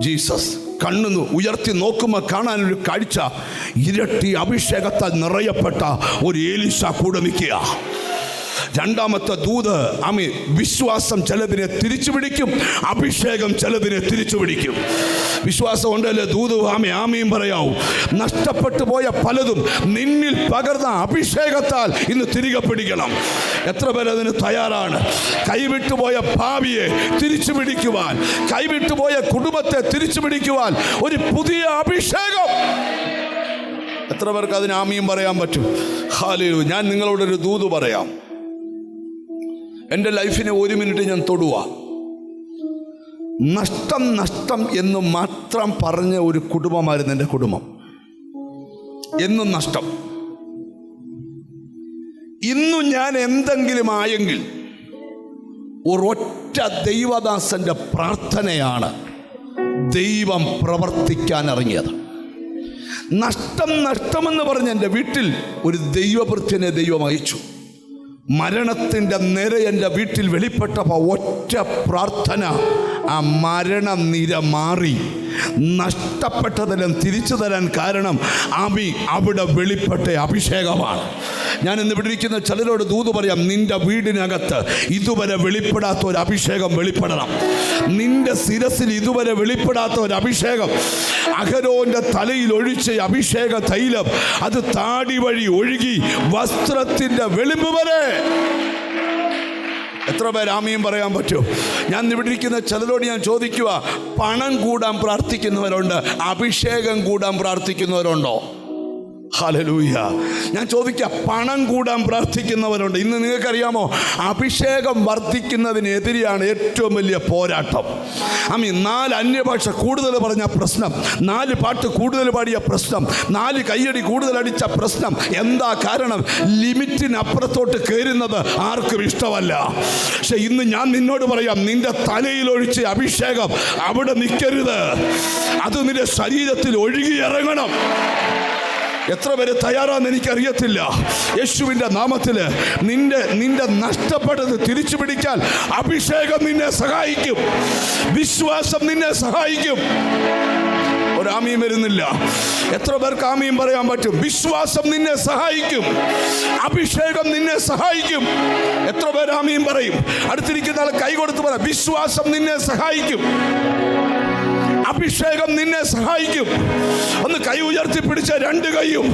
ജീസസ്. കണ്ണു ഉയർത്തി നോക്കുമ്പോൾ കാണാനൊരു കാഴ്ച, ഇരട്ടി അഭിഷേകത്താൽ നിറയപ്പെട്ട ഒരു ഏലീശ കൂടെ നിൽക്കുക. രണ്ടാമത്തെ ദൂത്, വിശ്വാസം ചിലതിനെ തിരിച്ചു പിടിക്കും, അഭിഷേകം ചിലതിനെ തിരിച്ചു പിടിക്കും. വിശ്വാസം ഉണ്ടല്ലേ ദൂത് ആമയും പറയാവൂ. നഷ്ടപ്പെട്ടു പോയ പലതും നിന്നിൽ പകർന്ന അഭിഷേകത്താൽ ഇന്ന് തിരികെ പിടിക്കണം. എത്ര പേർ അതിന് തയ്യാറാണ്? കൈവിട്ടുപോയ ഭാവിയെ തിരിച്ചു പിടിക്കുവാൻ, കൈവിട്ടുപോയ കുടുംബത്തെ തിരിച്ചു പിടിക്കുവാൻ ഒരു പുതിയ അഭിഷേകം. എത്ര പേർക്ക് അതിന് ആമയും പറയാൻ പറ്റും? ഹല്ലേലൂയ. ഞാൻ നിങ്ങളോടൊരു ദൂത് പറയാം. എൻ്റെ ലൈഫിനെ 1 മിനിറ്റ് ഞാൻ തൊടുക. നഷ്ടം നഷ്ടം എന്ന് മാത്രം പറഞ്ഞ ഒരു കുടുംബമായിരുന്നു എൻ്റെ കുടുംബം. എന്നും നഷ്ടം. ഇന്നു ഞാൻ എന്തെങ്കിലും ആയെങ്കിൽ ഒരൊറ്റ ദൈവദാസന്റെ പ്രാർത്ഥനയാണ് ദൈവം പ്രവർത്തിക്കാൻ ഇറങ്ങിയത്. നഷ്ടം നഷ്ടമെന്ന് പറഞ്ഞ് എൻ്റെ വീട്ടിൽ ഒരു ദൈവഭൃത്യനെ ദൈവം അയച്ചു. മരണത്തിൻ്റെ നിര എൻ്റെ വീട്ടിൽ വെളിപ്പെട്ടപ്പോൾ ഒറ്റ പ്രാർത്ഥന, ആ മരണനിര മാറി. നഷ്ടപ്പെട്ടതെല്ലാം തിരിച്ചു തരാൻ കാരണം അവിടെ വെളിപ്പെട്ട അഭിഷേകമാണ്. ഞാൻ ഇന്ന് ഇവിടെ ഇരിക്കുന്ന ചിലരോട് ദൂത് പറയാം, നിന്റെ വീടിനകത്ത് ഇതുവരെ വെളിപ്പെടാത്ത ഒരു അഭിഷേകം വെളിപ്പെടണം. നിന്റെ ശിരസിൽ ഇതുവരെ വെളിപ്പെടാത്ത ഒരു അഭിഷേകം, അഹരോന്റെ തലയിൽ ഒഴിച്ച അഭിഷേക തൈലം അത് താടി വഴി ഒഴുകി വസ്ത്രത്തിന്റെ വെളിമ്പ് വരെ. എത്ര പേർ ആമയും പറയാൻ പറ്റും? ഞാൻ ഇവിടെ ഇരിക്കുന്ന ചിലരോട് ഞാൻ ചോദിക്കുക, പണം കൂടാൻ പ്രാർത്ഥിക്കുന്നവരുണ്ട്, അഭിഷേകം കൂടാൻ പ്രാർത്ഥിക്കുന്നവരുണ്ടോ? ഹല്ലേലൂയ. ഞാൻ ചോദിക്കാം, പണം കൂടാൻ പ്രാർത്ഥിക്കുന്നവരുണ്ട്. ഇന്ന് നിങ്ങൾക്കറിയാമോ, അഭിഷേകം വർദ്ധിക്കുന്നതിനെതിരെയാണ് ഏറ്റവും വലിയ പോരാട്ടം. 4 അന്യഭാഷ കൂടുതൽ പറഞ്ഞ പ്രശ്നം, 4 പാട്ട് കൂടുതൽ പാടിയ പ്രശ്നം, 4 കയ്യടി കൂടുതൽ അടിച്ച പ്രശ്നം. എന്താ കാരണം? ലിമിറ്റിനപ്പുറത്തോട്ട് കയറുന്നത് ആർക്കും ഇഷ്ടമല്ല. പക്ഷെ ഇന്ന് ഞാൻ നിന്നോട് പറയാം, നിന്റെ തലയിൽ ഒഴിച്ച അഭിഷേകം അവിടെ നിൽക്കരുത്, അത് നിന്റെ ശരീരത്തിൽ ഒഴുകിയിറങ്ങണം. എത്ര പേര് തയ്യാറാന്ന് എനിക്കറിയത്തില്ല. യേശുവിൻ്റെ നാമത്തിൽ നിന്റെ നഷ്ടപ്പെട്ടത് തിരിച്ചു പിടിക്കാൻ അഭിഷേകം നിന്നെ സഹായിക്കും, വിശ്വാസം നിന്നെ സഹായിക്കും. ഒരാമയും വരുന്നില്ല. എത്ര പേർക്ക് ആമയും പറയാൻ പറ്റും? വിശ്വാസം നിന്നെ സഹായിക്കും, അഭിഷേകം നിന്നെ സഹായിക്കും. എത്ര പേർ ആമയും പറയും? അടുത്തിരിക്കുന്ന ആൾ കൈ കൊടുത്ത് പറ, വിശ്വാസം നിന്നെ സഹായിക്കും, അഭിഷേകം നിന്നെ സഹായിക്കും. ഒന്ന് കൈ ഉയർത്തി പിടിച്ച 2 കൈയും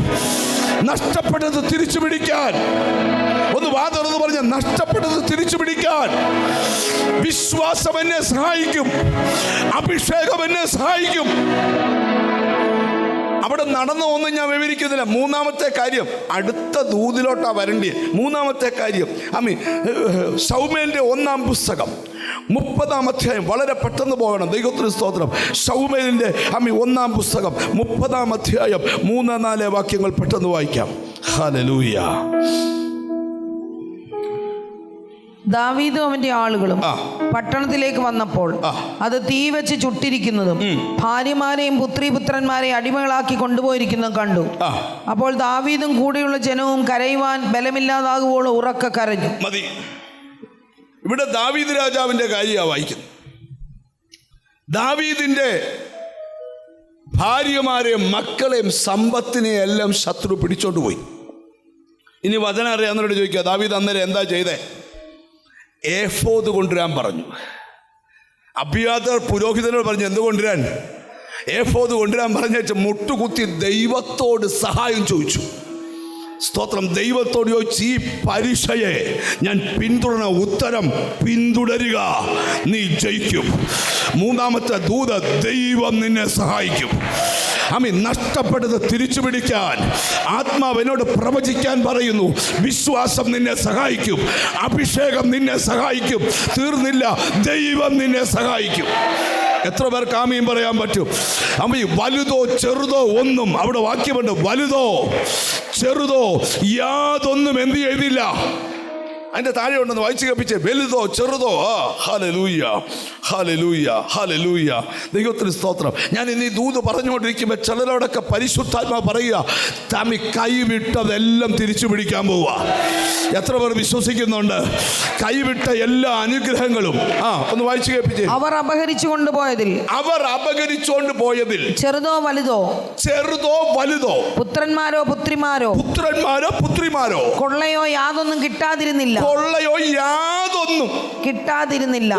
നഷ്ടപ്പെട്ടത് തിരിച്ചു പിടിക്കാൻ. ഒന്ന് വാതുറന്ന് പറഞ്ഞ, നഷ്ടപ്പെട്ടത് തിരിച്ചു പിടിക്കാൻ വിശ്വാസം എന്നെ സഹായിക്കും, അഭിഷേകം എന്നെ സഹായിക്കും. അവിടെ നടന്ന ഒന്നും ഞാൻ വിവരിക്കുന്നില്ല. 3-ാമത്തെ കാര്യം അടുത്ത ദൂതിലോട്ടാ വരണ്ടേ. 3-ാമത്തെ കാര്യം ശൗമേലിന്റെ 1-ാം പുസ്തകം 30-ാം അധ്യായം. വളരെ പെട്ടെന്ന് പോകണം. ദൈവത്തിന് സ്തോത്രം. ശൗമേലിന്റെ 1-ാം പുസ്തകം 30-ാം അധ്യായം 3-4 വാക്യങ്ങൾ പെട്ടെന്ന് വായിക്കാം. ഹല്ലേലൂയ. ദാവീദും അവന്റെ ആളുകളും പട്ടണത്തിലേക്ക് വന്നപ്പോൾ അത് തീ വെച്ച് ചുട്ടിരിക്കുന്നതും ഭാര്യമാരെയും പുത്രീപുത്രന്മാരെയും അടിമകളാക്കി കൊണ്ടുപോയിരിക്കുന്നതും കണ്ടു. അപ്പോൾ ദാവീദും കൂടെയുള്ള ജനവും കരയുവാൻ ബലമില്ലാതാകുവോളം ഉറക്കെ കരഞ്ഞു. മതി. ഇവിടെ ദാവീദ് രാജാവിന്റെ കാര്യമാണ് വായിക്കുന്നത്. ദാവീദിന്റെ ഭാര്യമാരെയും മക്കളെയും സമ്പത്തിനെയും എല്ലാം ശത്രു പിടിച്ചോണ്ട് പോയി. ഇനി വചനം അറിയാവുന്നവരോട് ചോദിക്കുക, ദാവീദ് അന്നേരം എന്താ ചെയ്തേ? ഏഫോദ് കൊണ്ടുവരാൻ പറഞ്ഞു. അബിയാഥാർ പുരോഹിതനോട് പറഞ്ഞു എന്ത് കൊണ്ടുവരാൻ? ഏഫോദ് കൊണ്ടുവരാൻ പറഞ്ഞേച്ച് മുട്ടുകുത്തി ദൈവത്തോട് സഹായം ചോദിച്ചു. സ്തോത്രം. ദൈവത്തോട് ചോദിച്ചു, ഈ പരീക്ഷയെ ഞാൻ പിന്തുടർന്ന ഉത്തരം പിന്തുടരുക, നീ ജയിക്കും. മൂന്നാമത്തെ ദൂത, ദൈവം നിന്നെ സഹായിക്കും. നഷ്ടപ്പെട്ടത് തിരിച്ചു പിടിക്കാൻ ആത്മാവ് എന്നോട് പ്രവചിക്കാൻ പറയുന്നു. വിശ്വാസം നിന്നെ സഹായിക്കും, അഭിഷേകം നിന്നെ സഹായിക്കും. തീർന്നില്ല, ദൈവം നിന്നെ സഹായിക്കും. എത്ര പേർക്ക് ആമീൻ പറയാൻ പറ്റും? വലുതോ ചെറുതോ ഒന്നും, അവിടെ വാക്യമുണ്ട്, വലുതോ ചെറുതോ യാതൊന്നും എന്ത് ചെയ്തില്ല. അതിന്റെ താഴെ ഉണ്ടെന്ന് വായിച്ചു കേൾപ്പിച്ചേ. വലുതോ ചെറുതോ. Hallelujah, hallelujah, hallelujah. ദൈവത്തിന് സ്തോത്രം. ഞാൻ ഇനി ദൂത് പറഞ്ഞുകൊണ്ടിരിക്കുമ്പോൾ ചിലരോടൊക്കെ പരിശുദ്ധാത്മാവ് പറയുക, തമ്മി കൈവിട്ടതെല്ലാം തിരിച്ചു പിടിക്കാൻ പോവുക. എത്ര പേർ വിശ്വസിക്കുന്നുണ്ട്? കൈവിട്ട എല്ലാ അനുഗ്രഹങ്ങളും ഒന്ന് വായിച്ചു കേൾപ്പിച്ചേ. അവർ അപഹരിച്ചു കൊണ്ടുപോയതിൽ ചെറുതോ വലുതോ പുത്രന്മാരോ പുത്രിമാരോ കൊള്ളയോ യാതൊന്നും കിട്ടാതിരുന്നില്ല.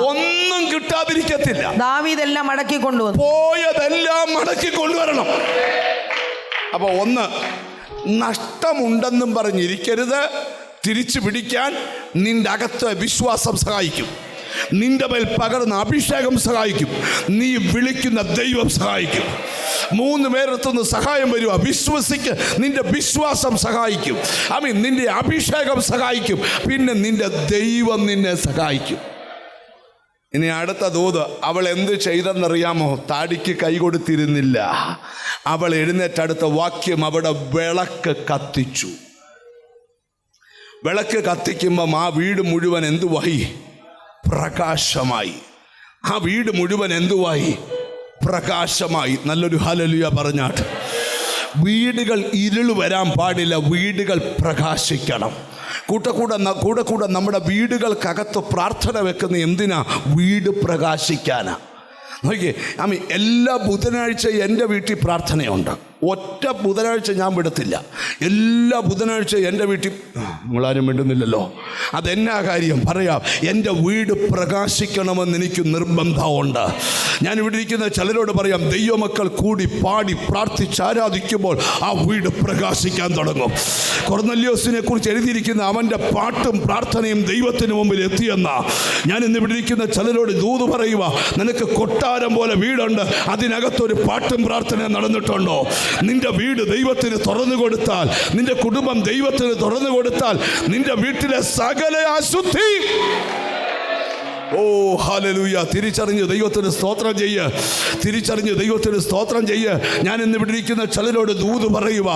ഒന്നും കിട്ടാതിരിക്കത്തില്ല. ദാവീദെല്ലാം മടക്കി കൊണ്ടുവന്നു. പോയതെല്ലാം മടക്കി കൊണ്ടുവരണം. അപ്പൊ ഒന്ന്, നഷ്ടമുണ്ടെന്നും പറഞ്ഞിരിക്കരുത്. തിരിച്ചു പിടിക്കാൻ നിന്റെ അകത്ത് വിശ്വാസം സഹായിക്കും. നിന്റെ മേൽ പകർന്ന അഭിഷേകം സഹായിക്കും. നീ വിളിക്കുന്ന ദൈവം സഹായിക്കും. മൂന്ന് പേരത്തുനിന്ന് സഹായം വരിക. വിശ്വസിക്ക്, നിന്റെ വിശ്വാസം സഹായിക്കും. നിന്റെ അഭിഷേകം സഹായിക്കും. പിന്നെ നിന്റെ ദൈവം നിന്നെ സഹായിക്കും. ഇനി അടുത്ത ദൂത്, അവൾ എന്ത് ചെയ്തെന്നറിയാമോ? താടിക്ക് കൈ കൊടുത്തിരുന്നില്ല. അവൾ എഴുന്നേറ്റടുത്ത വാക്യം, അവിടെ വിളക്ക് കത്തിച്ചു. വിളക്ക് കത്തിക്കുമ്പം ആ വീട് മുഴുവൻ എന്തുവായി? പ്രകാശമായി. ആ വീട് മുഴുവൻ എന്തുവായി? പ്രകാശമായി. നല്ലൊരു ഹല്ലേലൂയ പറഞ്ഞാട്ട്. വീടുകൾ ഇരുള് വരാൻ പാടില്ല, വീടുകൾ പ്രകാശിക്കണം. കൂടെ നമ്മുടെ വീടുകൾക്കകത്ത് പ്രാർത്ഥന വെക്കുന്ന എന്തിനാ? വീട് പ്രകാശിക്കാനാ. നോക്കിയേ, എല്ലാ ബുധനാഴ്ച എൻ്റെ വീട്ടിൽ പ്രാർത്ഥനയുണ്ട്. ഒറ്റ ബുധനാഴ്ച ഞാൻ വിടത്തില്ല. എല്ലാ ബുധനാഴ്ച എൻ്റെ വീട്ടിൽ. നിങ്ങളാരും വിടുന്നില്ലല്ലോ. അതെന്നാ കാര്യം പറയാം. എൻ്റെ വീട് പ്രകാശിക്കണമെന്ന് എനിക്ക് നിർബന്ധമുണ്ട്. ഞാൻ ഇവിടെ ഇരിക്കുന്ന ചിലരോട് പറയാം, ദൈവമക്കൾ കൂടി പാടി പ്രാർത്ഥിച്ച് ആരാധിക്കുമ്പോൾ ആ വീട് പ്രകാശിക്കാൻ തുടങ്ങും. കൊർന്നല്യോസിനെ കുറിച്ച് എഴുതിയിരിക്കുന്ന അവൻ്റെ പാട്ടും പ്രാർത്ഥനയും ദൈവത്തിന് മുമ്പിൽ എത്തിയെന്ന ഞാൻ ഇന്ന് ഇവിടെ ഇരിക്കുന്ന ചിലരോട് ദൂത് പറയുക, നിനക്ക് കൊട്ടാരം പോലെ വീടുണ്ട്, അതിനകത്തൊരു പാട്ടും പ്രാർത്ഥനയും നടന്നിട്ടുണ്ടോ? നിന്റെ വീട് ദൈവത്തിന് തുറന്നു കൊടുത്താൽ, നിന്റെ കുടുംബം ദൈവത്തിന് തുറന്നു കൊടുത്താൽ, നിന്റെ വീട്ടിലെ സകല അശുദ്ധി ഹല്ലേലൂയ. തിരിച്ചറിഞ്ഞ് ദൈവത്തിന് സ്തോത്രം ചെയ്യ്. തിരിച്ചറിഞ്ഞ് ദൈവത്തിന് സ്തോത്രം ചെയ്യ്. ഞാൻ ഇന്ന് ഇവിടെ ഇരിക്കുന്ന ചിലരോട് ദൂത് പറയുക,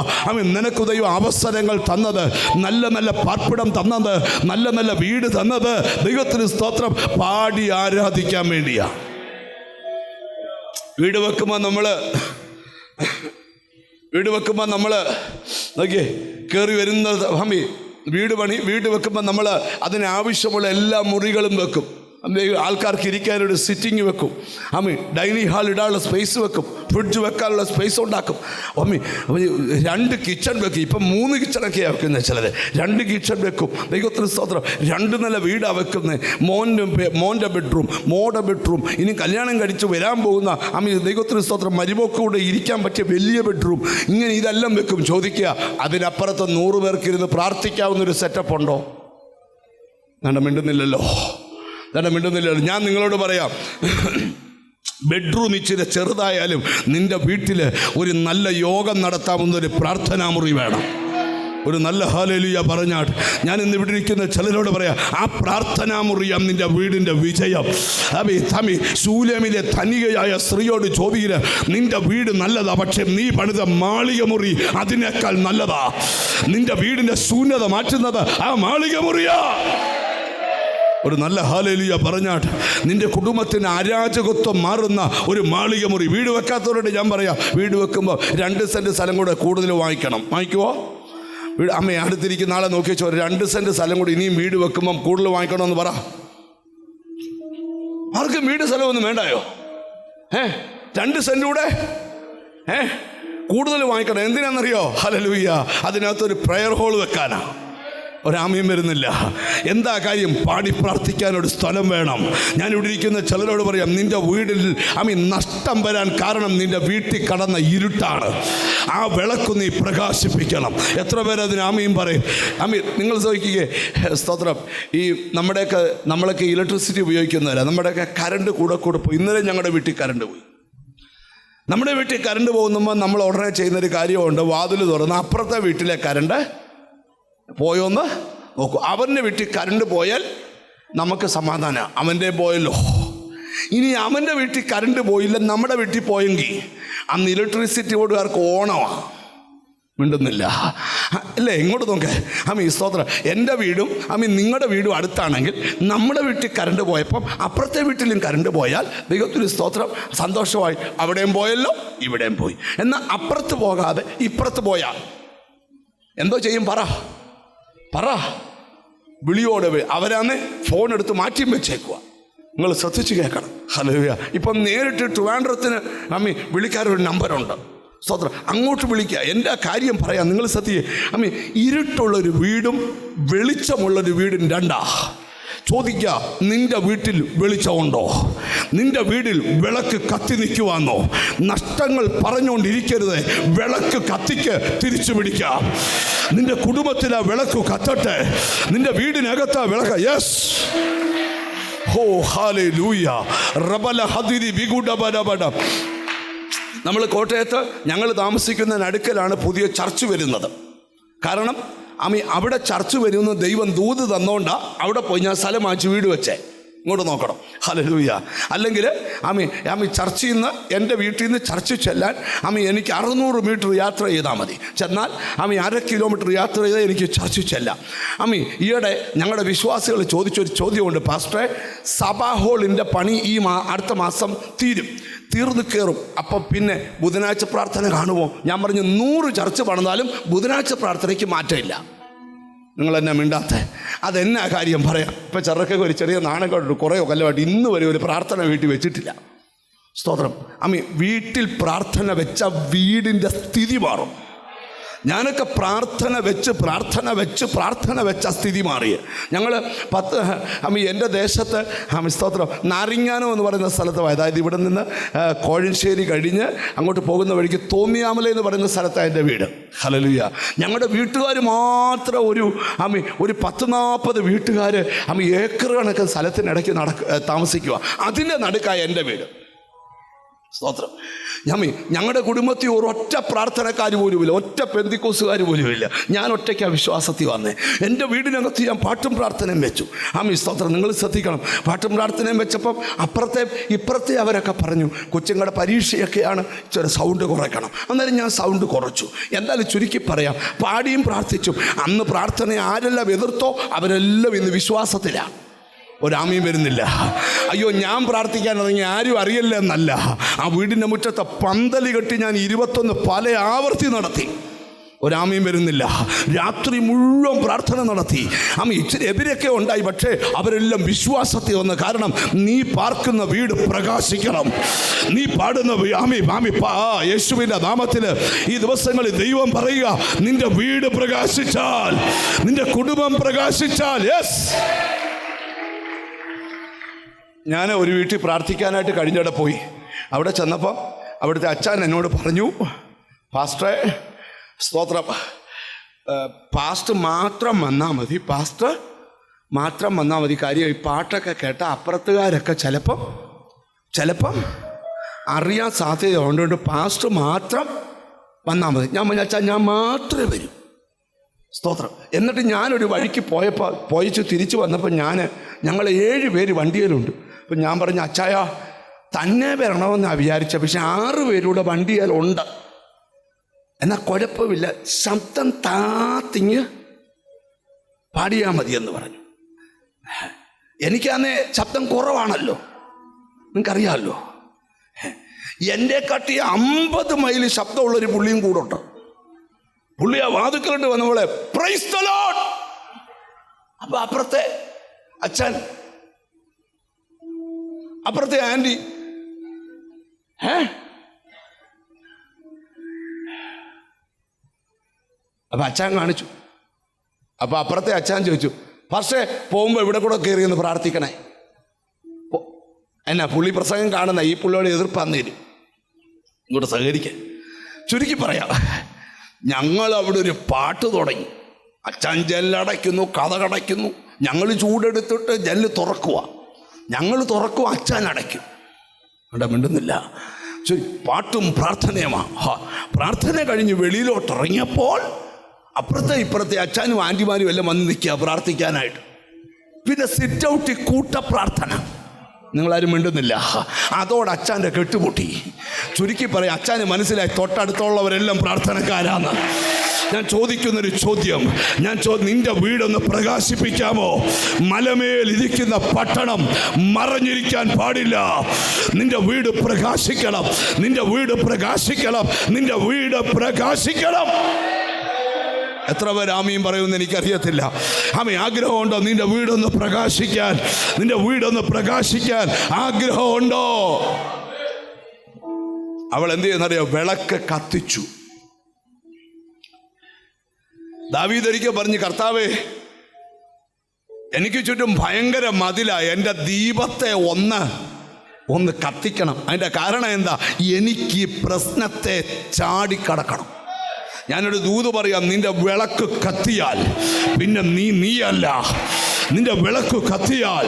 നിനക്ക് ദൈവം അവസരങ്ങൾ തന്നത്, നല്ല നല്ല പാർപ്പിടം തന്നത്, നല്ല നല്ല വീട് തന്നത് ദൈവത്തിന് സ്തോത്രം പാടി ആരാധിക്കാൻ വേണ്ടിയാ. വീട് വെക്കുമ്പോൾ നമ്മൾ നോക്കിയേ, കയറി വരുന്നത് വീട് വെക്കുമ്പോൾ നമ്മൾ അതിനാവശ്യമുള്ള എല്ലാ മുറികളും വെക്കും. ആൾക്കാർക്ക് ഇരിക്കാനൊരു സിറ്റിംഗ് വെക്കും. ഡൈനിങ് ഹാൾ ഇടാനുള്ള സ്പേസ് വെക്കും. ഫ്രിഡ്ജ് വെക്കാനുള്ള സ്പേസ് ഉണ്ടാക്കും. 2 കിച്ചൺ വെക്കും. ഇപ്പം 3 കിച്ചണൊക്കെയാണ് വെക്കുന്നത് ചിലർ. 2 കിച്ചൺ വെക്കും. ദൈവത്തിന് സ്തോത്രം. 2 നില വീടാണ് വെക്കുന്നത്. മോൻ്റെ ബെഡ്റൂം, മോടെ ബെഡ്റൂം, ഇനി കല്യാണം കഴിച്ച് വരാൻ പോകുന്ന ദൈവത്തിന് സ്തോത്രം മരുമക്കൂടെ ഇരിക്കാൻ പറ്റിയ വലിയ ബെഡ്റൂം, ഇങ്ങനെ ഇതെല്ലാം വെക്കും. ചോദിക്കുക, അതിനപ്പുറത്ത് 100 പേർക്കിരുന്ന് പ്രാർത്ഥിക്കാവുന്നൊരു സെറ്റപ്പ് ഉണ്ടോ? മിണ്ടുന്നില്ലല്ലോ. ഞാൻ നിങ്ങളോട് പറയാം, ബെഡ്റൂം ഇച്ചിരി ചെറുതായാലും നിന്റെ വീട്ടിൽ ഒരു നല്ല യോഗം നടത്താവുന്നൊരു പ്രാർത്ഥനാ മുറി വേണം. ഒരു നല്ല ഹല്ലേലൂയ പറഞ്ഞാട്ട് ഞാൻ ഇന്ന് ഇവിടെ ഇരിക്കുന്ന ചിലരോട് പറയാം, ആ പ്രാർത്ഥനാ മുറിയാം നിന്റെ വീടിൻ്റെ വിജയം. ശൂലേമിലെ ധനികയായ സ്ത്രീയോട് ചോദിക്കുക, നിന്റെ വീട് നല്ലതാ, പക്ഷെ നീ പണിത മാളിക മുറി അതിനേക്കാൾ നല്ലതാ. നിന്റെ വീടിൻ്റെ ശൂന്യത മാറ്റുന്നത് ആ മാളിക മുറിയാ. ഒരു നല്ല ഹല്ലേലൂയ പറഞ്ഞാട്ട്. നിന്റെ കുടുംബത്തിന് അരാജകത്വം മാറുന്ന ഒരു മാളിക മുറി. വീട് വെക്കാത്തവരോട് ഞാൻ പറയാം, വീട് വെക്കുമ്പോൾ 2 സെൻറ്റ് സ്ഥലം കൂടെ കൂടുതൽ വാങ്ങിക്കുമോ? വീട് അമ്മ അടുത്തിരിക്കുന്ന ആളെ നോക്കി വെച്ചോ, 2 സെൻറ്റ് സ്ഥലം കൂടി ഇനിയും വീട് വെക്കുമ്പം കൂടുതൽ വാങ്ങിക്കണമെന്ന് പറ. ആർക്കും വീട് സ്ഥലമൊന്നും വേണ്ടായോ? 2 സെൻറ്റ് കൂടെ കൂടുതൽ വാങ്ങിക്കണം. എന്തിനാണെന്നറിയോ? ഹല്ലേലൂയ, അതിനകത്തൊരു പ്രയർ ഹോൾ വെക്കാനാ. ഒരാമയും വരുന്നില്ല. എന്താ കാര്യം? പാടി പ്രാർത്ഥിക്കാനൊരു സ്ഥലം വേണം. ഞാനിവിടെ ഇരിക്കുന്ന ചിലരോട് പറയാം, നിന്റെ വീടിൽ നഷ്ടം വരാൻ കാരണം നിന്റെ വീട്ടിൽ കടന്ന ഇരുട്ടാണ്. ആ വിളക്ക് നീ പ്രകാശിപ്പിക്കണം. എത്ര പേര് അതിന് ആമയും പറയും? നിങ്ങൾ ചോദിക്കുകയെ സ്തോത്രം. ഈ നമ്മളൊക്കെ ഇലക്ട്രിസിറ്റി ഉപയോഗിക്കുന്നവരാ. നമ്മുടെയൊക്കെ കറണ്ട് കൂടെ പോയി. ഇന്നലെ ഞങ്ങളുടെ വീട്ടിൽ കറണ്ട് പോയി. നമ്മുടെ വീട്ടിൽ കറണ്ട് പോകുമ്പോൾ നമ്മൾ ഉടനെ ചെയ്യുന്നൊരു കാര്യമുണ്ട്. വാതിൽ തുറന്ന് അപ്പുറത്തെ വീട്ടിലെ കറണ്ട് പോയോന്ന് നോക്കൂ. അവൻ്റെ വീട്ടിൽ കറണ്ട് പോയാൽ നമുക്ക് സമാധാനമാണ്, അവൻ്റെ പോയല്ലോ. ഇനി അവൻ്റെ വീട്ടിൽ കറണ്ട് പോയില്ല, നമ്മുടെ വീട്ടിൽ പോയെങ്കിൽ അന്ന് ഇലക്ട്രിസിറ്റി ബോർഡുകാർക്ക് ഓണമാണ്. മിണ്ടുന്നില്ല അല്ലേ? ഇങ്ങോട്ട് നോക്കേ. സ്തോത്രം. എൻ്റെ വീടും നിങ്ങളുടെ വീടും അടുത്താണെങ്കിൽ നമ്മുടെ വീട്ടിൽ കറണ്ട് പോയപ്പം അപ്പുറത്തെ വീട്ടിലും കറണ്ട് പോയാൽ ദൈവത്തിന് സ്തോത്രം, സന്തോഷമായി. അവിടെയും പോയല്ലോ, ഇവിടെയും പോയി. എന്നാൽ അപ്പുറത്ത് പോകാതെ ഇപ്പുറത്ത് പോയാൽ എന്തോ ചെയ്യും? പറ. വിളിയോടെ അവരാന്ന് ഫോൺ എടുത്ത് മാറ്റിയും വെച്ചേക്കുക. നിങ്ങൾ ശ്രദ്ധിച്ച് കേൾക്കണം. ഹല്ലേലൂയ. ഇപ്പം നേരിട്ട് ട്രിവാൻഡ്രത്തിന് വിളിക്കാനൊരു നമ്പറുണ്ട്. സ്തോത്രം. അങ്ങോട്ട് വിളിക്കുക. എൻ്റെ കാര്യം പറയാം. നിങ്ങൾ ശ്രദ്ധിക്കുക. ഇരുട്ടുള്ളൊരു വീടും വെളിച്ചമുള്ളൊരു വീടും രണ്ടാ. ചോദിക്കുക, നിന്റെ വീട്ടിൽ വെളിച്ചമുണ്ടോ? നിന്റെ വീട്ടിൽ വിളക്ക് കത്തി നിൽക്കുവാന്നോ? നഷ്ടങ്ങൾ പറഞ്ഞുകൊണ്ടിരിക്കരുത്. വിളക്ക് കത്തിക്ക് തിരിച്ചു പിടിക്കാം. നിന്റെ കുടുംബത്തിലെ വിളക്ക് കത്തട്ടെ. നിന്റെ വീടിനകത്താ വിളക്ക്. യെസ്. ഹോ ഹല്ലേലൂയ. റബല ഹദിരി ബിഗുഡബഡബഡ. നമ്മൾ കോട്ടയത്ത് ഞങ്ങൾ താമസിക്കുന്ന അടുക്കലാണ് പുതിയ ചർച്ച് വരുന്നത്. കാരണം അവിടെ ചർച്ച് വരുന്ന ദൈവം ദൂത് തന്നോണ്ടാ അവിടെ പോയി ഞാൻ സ്ഥലം വാങ്ങിച്ച് വീട് വെച്ചേ. ഇങ്ങോട്ട് നോക്കണം. ഹല്ലേലൂയ. അല്ലെങ്കിൽ ചർച്ചിൽ നിന്ന്, എൻ്റെ വീട്ടിൽ നിന്ന് ചർച്ച് ചെല്ലാൻ എനിക്ക് 600 മീറ്റർ യാത്ര ചെയ്താൽ മതി. ചെന്നാൽ 1/2 കിലോമീറ്റർ യാത്ര ചെയ്താൽ എനിക്ക് ചർച്ചിൽ ചെല്ലാം. ഈയിടെ ഞങ്ങളുടെ വിശ്വാസികൾ ചോദിച്ചൊരു ചോദ്യമുണ്ട്. പാസ്റ്ററെ, സഭാ ഹോളിൻ്റെ പണി അടുത്ത മാസം തീർന്നു കയറും, അപ്പം പിന്നെ ബുധനാഴ്ച പ്രാർത്ഥന കാണുമോ? ഞാൻ പറഞ്ഞു, 100 ചർച്ച് പണിതാലും ബുധനാഴ്ച പ്രാർത്ഥനയ്ക്ക് മാറ്റമില്ല. നിങ്ങളെന്നെ മിണ്ടാത്ത? അതെന്നാ കാര്യം പറയാം. ഇപ്പം ചെറുക്കൊക്കെ ഒരു ചെറിയ നാണക്കേടുണ്ട്. കുറേ കൊല്ലമായിട്ട് ഇന്ന് വരെ ഒരു പ്രാർത്ഥന വീട്ടിൽ വെച്ചിട്ടില്ല. സ്തോത്രം. വീട്ടിൽ പ്രാർത്ഥന വെച്ച വീടിൻ്റെ സ്ഥിതി മാറും. ഞാനൊക്കെ പ്രാർത്ഥന വെച്ച സ്ഥിതി മാറി. ഞങ്ങൾ എൻ്റെ ദേശത്ത് സ്തോത്രം നാരിങ്ങാനം എന്ന് പറയുന്ന സ്ഥലത്ത്, അതായത് ഇവിടെ നിന്ന് കോഴഞ്ചേരി കഴിഞ്ഞ് അങ്ങോട്ട് പോകുന്ന വഴിക്ക് തോന്നിയാമല എന്ന് പറയുന്ന സ്ഥലത്താണ് എൻ്റെ വീട്. ഹല്ലേലൂയ. ഞങ്ങളുടെ വീട്ടുകാർ മാത്രം ഒരു 10-40 വീട്ടുകാർ ഏക്കർ കണക്കിന് സ്ഥലത്തിനിടയ്ക്ക് താമസിക്കുക. അതിൻ്റെ നടുക്കായ എൻ്റെ വീട്. സ്തോത്രം. ഞങ്ങളുടെ കുടുംബത്തിൽ ഒരൊറ്റ പ്രാർത്ഥനക്കാർ പോലുമില്ല, ഒറ്റ പെന്തിക്കോസുകാർ പോലുമില്ല. ഞാൻ ഒറ്റയ്ക്കാണ് വിശ്വാസത്തിൽ വന്നേ. എൻ്റെ വീടിനകത്ത് ഞാൻ പാട്ടും പ്രാർത്ഥനയും വെച്ചു. സ്തോത്രം. നിങ്ങൾ ശ്രദ്ധിക്കണം. പാട്ടും പ്രാർത്ഥനയും വെച്ചപ്പം ഇപ്പുറത്തെ അവരൊക്കെ പറഞ്ഞു, കൊച്ചുങ്ങളുടെ പരീക്ഷയൊക്കെയാണ്, ചില സൗണ്ട് കുറയ്ക്കണം. അന്നേരം ഞാൻ സൗണ്ട് കുറച്ചു. എന്തായാലും ചുരുക്കി പറയാം, പാടിയും പ്രാർത്ഥിച്ചും. അന്ന് പ്രാർത്ഥന ആരെല്ലാം എതിർത്തോ അവരെല്ലാം ഇന്ന് വിശ്വാസത്തിലാണ്. ഒരാമയും വരുന്നില്ല. അയ്യോ, ഞാൻ പ്രാർത്ഥിക്കാൻ ഇറങ്ങി ആരും അറിയില്ല എന്നല്ല. ആ വീടിൻ്റെ മുറ്റത്തെ പന്തല് കെട്ടി ഞാൻ 21 പല ആവർത്തി നടത്തി. ഒരാമയും വരുന്നില്ല. രാത്രി മുഴുവൻ പ്രാർത്ഥന നടത്തി. ഇച്ചിരി എതിരൊക്കെ ഉണ്ടായി, പക്ഷേ അവരെല്ലാം വിശ്വാസത്തിൽ വന്നു. കാരണം നീ പാർക്കുന്ന വീട് പ്രകാശിക്കണം. നീ പാടുന്ന യേശുവിൻ്റെ നാമത്തിൽ ഈ ദിവസങ്ങളിൽ ദൈവം പറയുക, നിന്റെ വീട് പ്രകാശിച്ചാൽ, നിന്റെ കുടുംബം പ്രകാശിച്ചാൽ. യെസ്. ഞാൻ ഒരു വീട്ടിൽ പ്രാർത്ഥിക്കാനായിട്ട് കഴിഞ്ഞിടെ പോയി. അവിടെ ചെന്നപ്പോൾ അവിടുത്തെ അച്ഛൻ എന്നോട് പറഞ്ഞു, പാസ്റ്ററെ, സ്തോത്രം, പാസ്റ്റർ മാത്രം വന്നാൽ മതി. കാര്യം ഈ പാട്ടൊക്കെ കേട്ട അപ്പുറത്തുകാരൊക്കെ ചിലപ്പം അറിയാൻ സാധ്യത ഉണ്ടുകൊണ്ട് പാസ്റ്റർ മാത്രം വന്നാൽ മതി. ഞാൻ പറഞ്ഞു, അച്ഛാ, ഞാൻ മാത്രമേ വരൂ. സ്തോത്രം. എന്നിട്ട് ഞാനൊരു വഴിക്ക് പോയിച്ച് തിരിച്ചു വന്നപ്പോൾ ഞങ്ങൾ 7 പേര് വണ്ടിയിലുണ്ട്. അപ്പം ഞാൻ പറഞ്ഞു, അച്ചായ തന്നെ വരണമെന്നാണ് വിചാരിച്ചത്, പക്ഷെ 6 പേരൂടെ വണ്ടിയിലുണ്ട്. എന്നാൽ കുഴപ്പമില്ല, ശബ്ദം താത്തിങ്ങ് പാടിയാൽ മതിയെന്ന് പറഞ്ഞു. എനിക്കാന്നേ ശബ്ദം കുറവാണല്ലോ, നിങ്ങൾക്കറിയാമല്ലോ. എൻ്റെ കാട്ടി 50 മൈൽ ശബ്ദമുള്ളൊരു പുള്ളിയും കൂടെ ഉണ്ട്. പുള്ളി ആ വാതുക്കളിട്ട് വന്നപോലെ പ്രൈസ് ദി ലോർഡ്. അപ്പൊ അപ്പുറത്തെ അച്ഛൻ, അപ്പുറത്തെ ആൻറ്റി, അപ്പൊ അച്ഛൻ കാണിച്ചു. അപ്പൊ അപ്പുറത്തെ അച്ഛൻ ചോദിച്ചു, പക്ഷേ പോകുമ്പോ ഇവിടെ കൂടെ കയറി ഒന്ന് പ്രാർത്ഥിക്കണേ. എന്നാ പുള്ളി പ്രസംഗം കാണുന്ന ഈ പുള്ളിയോട് എതിർപ്പാന്നേരും ഇങ്ങോട്ട് സഹകരിക്കാൻ. ചുരുക്കി പറയാം, ഞങ്ങൾ അവിടെ ഒരു പാട്ട് തുടങ്ങി. അച്ഛൻ ജല്ലടയ്ക്കുന്നു, കഥ കടയ്ക്കുന്നു. ഞങ്ങൾ ചൂടെടുത്തിട്ട് ജല്ല് തുറക്കുക, ഞങ്ങൾ തുറക്കും, അച്ഛൻ അടയ്ക്കും. അവിടെ മിണ്ടുന്നില്ല. പാട്ടും പ്രാർത്ഥനയുമാ. പ്രാർത്ഥന കഴിഞ്ഞ് വെളിയിലോട്ടിറങ്ങിയപ്പോൾ അപ്പുറത്തെ ഇപ്പുറത്തെ അച്ഛനും ആൻറ്റിമാരും എല്ലാം വന്ന് നിൽക്കുക പ്രാർത്ഥിക്കാനായിട്ട്. പിന്നെ സിറ്റ് ഔട്ടിൽ കൂട്ട പ്രാർത്ഥന. നിങ്ങളാരും മിണ്ടുന്നില്ല. അതോടെ അച്ഛൻ്റെ കെട്ടുപൊട്ടി. ചുരുക്കി പറയാം, അച്ഛന് മനസ്സിലായി തൊട്ടടുത്തുള്ളവരെല്ലാം പ്രാർത്ഥനക്കാരാണ്. ഞാൻ ചോദിക്കുന്നൊരു ചോദ്യം, നിന്റെ വീടൊന്ന് പ്രകാശിപ്പിക്കാമോ? മലമേൽ ഇരിക്കുന്ന പട്ടണം മറഞ്ഞിരിക്കാൻ പാടില്ല. നിന്റെ വീട് പ്രകാശിക്കണം, നിന്റെ വീട് പ്രകാശിക്കണം, നിന്റെ വീട് പ്രകാശിക്കണം. എത്ര പേർ ആമീൻ പറയുമെന്ന് എനിക്കറിയത്തില്ല. ആമീൻ. ആഗ്രഹമുണ്ടോ നിന്റെ വീടൊന്ന് പ്രകാശിക്കാൻ? നിന്റെ വീടൊന്ന് പ്രകാശിക്കാൻ ആഗ്രഹമുണ്ടോ? അവൾ എന്ത് ചെയ്യുന്നറിയോ? വിളക്ക് കത്തിച്ചു. ദാവീദ് ഒരിക്കൽ പറഞ്ഞു, കർത്താവേ, എനിക്ക് ചുറ്റും ഭയങ്കര മതിലാ, എൻ്റെ ദീപത്തെ ഒന്ന് കത്തിക്കണം. അതിൻ്റെ കാരണം എന്താ? എനിക്ക് പ്രശ്നത്തെ ചാടിക്കടക്കണം. ഞാനൊരു ദൂത് പറയാം, നിന്റെ വിളക്ക് കത്തിയാൽ പിന്നെ നീയല്ല. നിന്റെ വിളക്ക് കത്തിയാൽ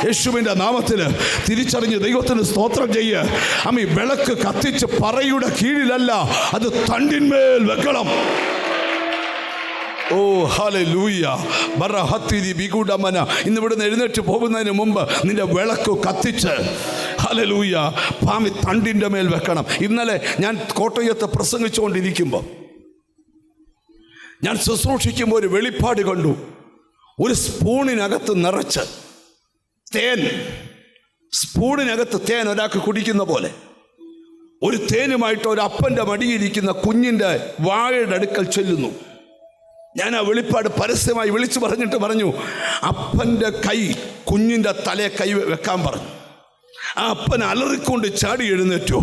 യേശുവിൻ്റെ നാമത്തിൽ തിരിച്ചറിഞ്ഞ് ദൈവത്തിന് സ്തോത്രം ചെയ്യ്. അമ്മി, വിളക്ക് കത്തിച്ച് പറയുടെ കീഴിലല്ല, അത് തണ്ടിന്മേൽ വെക്കണം. ഓ ഹല്ലേലൂയ. ബറഹത്തിരി ബിഗുഡമന. ഇന്ന് ഇവിടുന്ന് എഴുന്നേറ്റ് പോകുന്നതിന് മുമ്പ് നിന്റെ വിളക്ക് കത്തിച്ച്, ഹല്ലേലൂയ, ഭാമി തണ്ടിൻ്റെ മേൽ വെക്കണം. ഇന്നലെ ഞാൻ കോട്ടയത്ത് പ്രസംഗിച്ചുകൊണ്ടിരിക്കുമ്പോൾ, ഞാൻ ശുശ്രൂഷിക്കുമ്പോൾ ഒരു വെളിപ്പാട് കണ്ടു. ഒരു സ്പൂണിനകത്ത് നിറച്ച് തേൻ, സ്പൂണിനകത്ത് തേൻ ഒരാൾക്ക് കുടിക്കുന്ന പോലെ, ഒരു തേനുമായിട്ട് ഒരു അപ്പൻ്റെ മടിയിരിക്കുന്ന കുഞ്ഞിൻ്റെ വായുടെ അടുക്കൽ ചെല്ലുന്നു. ഞാൻ ആ വെളിപ്പാട് പരസ്യമായി വിളിച്ചു പറഞ്ഞിട്ട് പറഞ്ഞു, അപ്പൻ്റെ കൈ കുഞ്ഞിൻ്റെ തലയെ കൈ വെക്കാൻ പറഞ്ഞു. ആ അപ്പൻ അലറിക്കൊണ്ട് ചാടി എഴുന്നേറ്റു.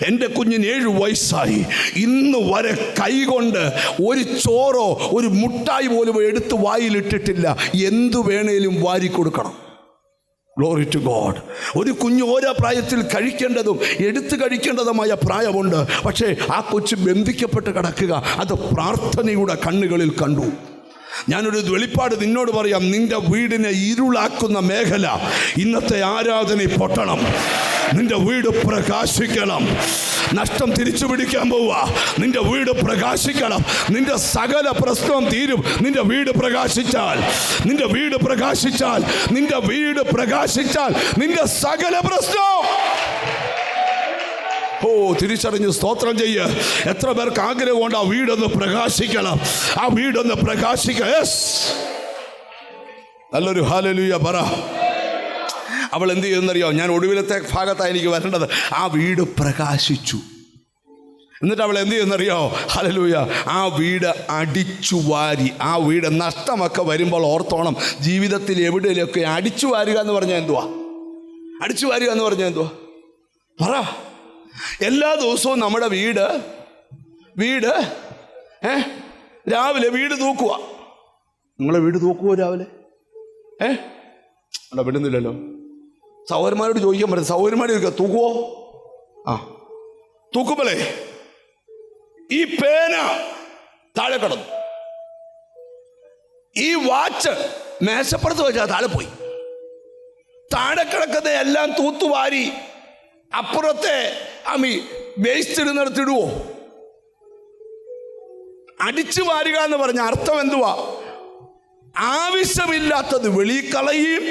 എൻ്റെ കുഞ്ഞിന് 7 വയസ്സായി. ഇന്ന് വരെ കൈകൊണ്ട് ഒരു ചോറോ ഒരു മുട്ടായി പോലും എടുത്ത് വായിലിട്ടിട്ടില്ല. എന്തു വേണേലും വാരി കൊടുക്കണം. Glory to God. ഒരു കുഞ്ഞ് ഓരോ പ്രായത്തിൽ കഴിക്കേണ്ടതും എടുത്തു കഴിക്കേണ്ടതുമായ പ്രായമുണ്ട്. പക്ഷേ ആ കൊച്ചു ബന്ധിക്കപ്പെട്ട് കിടക്കുക, അത് പ്രാർത്ഥനയുടെ കണ്ണുകളിൽ കണ്ടു. ഞാനൊരു വെളിപ്പാട് നിന്നോട് പറയാം, നിന്റെ വീടിനെ ഇരുളാക്കുന്ന മേഖല ഇന്നത്തെ ആരാധന പൊട്ടണം. നിന്റെ വീട് പ്രകാശിക്കണം. നഷ്ടം തിരിച്ചു പിടിക്കാൻ പോവുക. നിന്റെ വീട് പ്രകാശിക്കണം. നിന്റെ സകല പ്രശ്നവും തീരും നിന്റെ വീട് പ്രകാശിച്ചാൽ. നിന്റെ വീട് പ്രകാശിച്ചാൽ, നിന്റെ വീട് പ്രകാശിച്ചാൽ നിന്റെ സകല പ്രശ്നവും. ഓ, തിരിച്ചറിഞ്ഞ് സ്തോത്രം ചെയ്യ്. എത്ര പേർക്ക് ആഗ്രഹമുണ്ട് ആ വീടൊന്ന് പ്രകാശിക്കണം, ആ വീടൊന്ന് പ്രകാശിക്കണം? യെസ്, നല്ലൊരു ഹല്ലേലൂയ പറ. അവൾ എന്ത് ചെയ്യുന്നറിയോ? ഞാൻ ഒടുവിലത്തെ ഭാഗത്താണ് എനിക്ക് വരേണ്ടത്. ആ വീട് പ്രകാശിച്ചു. എന്നിട്ട് അവൾ എന്ത് ചെയ്യുന്നറിയോ? ഹല്ലേലൂയ, ആ വീട് അടിച്ചു വാരി. ആ വീട് നഷ്ടമൊക്കെ വരുമ്പോൾ ഓർത്തോണം, ജീവിതത്തിൽ എവിടെയൊക്കെ അടിച്ചു വാരുക എന്ന് പറഞ്ഞാൽ എന്തുവാ? അടിച്ചു വാരുക എന്ന് പറഞ്ഞാൽ എന്തുവാ? പറ. എല്ലാ ദിവസവും നമ്മുടെ വീട് രാവിലെ വീട് തൂക്കുക. നിങ്ങളെ വീട് തൂക്കുവോ രാവിലെ? അവിടെ വിടുന്നില്ലല്ലോ. സഹോദരന്മാരോട് ചോദിക്കാൻ പറ്റും. സഹോദരന്മാർ ചോദിക്കുക, തൂക്കുവോ? ആ, തൂക്കുമ്പോളേ ഈ പേന താഴെ കിടന്നു, ഈ വാച്ച് മേശപ്പുറത്ത് വെച്ചാൽ താഴെ പോയി. താഴെ കിടക്കുന്ന എല്ലാം തൂത്തുവാരി അപ്പുറത്തെ വേസ്റ്റ് ഇടുന്നിടത്തിടുവോ? അടിച്ചു വാരുക എന്ന് പറഞ്ഞ അർത്ഥം എന്തുവാ? ആവശ്യമില്ലാത്തത് വെളിയിൽ കളയുകയും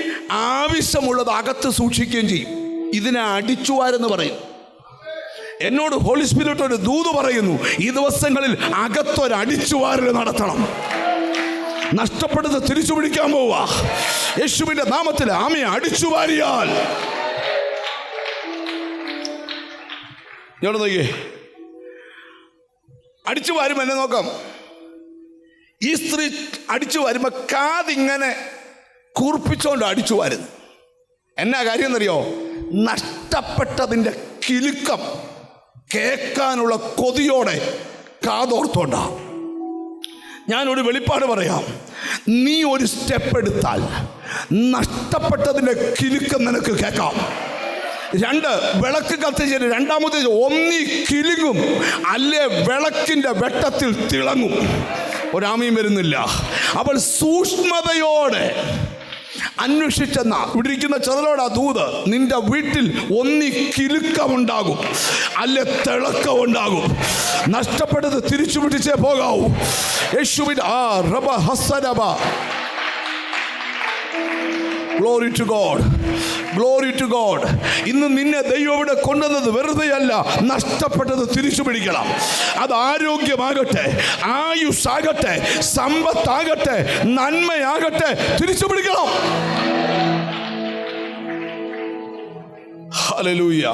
ആവശ്യമുള്ളത് അകത്ത് സൂക്ഷിക്കുകയും ചെയ്യും. ഇതിനെ അടിച്ചുവാരെന്ന് പറയും. എന്നോട് ഹോളി സ്പിരിറ്റ് ഒരു ദൂത് പറയുന്നു, ഈ ദിവസങ്ങളിൽ അകത്തൊരടിച്ചുവാരൽ നടത്തണം. നഷ്ടപ്പെട്ടത് തിരിച്ചു പിടിക്കാൻ പോവാ. യേശുവിന്റെ നാമത്തിൽ ആമയെ അടിച്ചു വാരിയാൽ ഞോട് നോക്കിയേ, അടിച്ചു വാരുമ്പോൾ എന്നെ നോക്കാം. ഈ സ്ത്രീ അടിച്ചു വരുമ്പോൾ കാതിങ്ങനെ കൂർപ്പിച്ചോണ്ട് അടിച്ചു വരുന്നു. എന്നാ കാര്യം എന്നറിയോ? നഷ്ടപ്പെട്ടതിൻ്റെ കിലുക്കം കേൾക്കാനുള്ള കൊതിയോടെ കാതോർത്തോണ്ടാ. ഞാനൊരു വെളിപ്പാട് പറയാം. നീ ഒരു സ്റ്റെപ്പ് എടുത്താൽ നഷ്ടപ്പെട്ടതിൻ്റെ കിലുക്കം നിനക്ക് കേൾക്കാം. 2, വിളക്ക് കത്തിച്ച് രണ്ടാമത്തെ ഒന്നി കിലുങ്ങും, അല്ലേ വിളക്കിൻ്റെ വെട്ടത്തിൽ തിളങ്ങും. ഒരാമയും വരുന്നില്ല. അവൾ സൂക്ഷ്മതയോടെ അന്വേഷിച്ചെന്ന ഇവിടെ ഇരിക്കുന്ന ചിലരോടാ ദൂത്. നിന്റെ വീട്ടിൽ ഒന്നി കിലുക്കമുണ്ടാകും, അല്ലെ തിളക്കമുണ്ടാകും. നഷ്ടപ്പെട്ടത് തിരിച്ചു പിടിച്ചേ പോകാവൂ. യേശുവിൻ glory to God, glory to God. ഇന്ന് നിന്നെ ദൈവം ഇവിടെ കൊണ്ടുവന്നത് വെറുതെയല്ല. നഷ്ടപ്പെട്ടത് തിരിച്ചു പിടിക്കണം. അത് ആരോഗ്യമാകട്ടെ, ആയുസ്സാകട്ടെ, സമ്പത്താകട്ടെ, നന്മയാകട്ടെ, തിരിച്ചു പിടിക്കണം. ഹല്ലേലൂയ.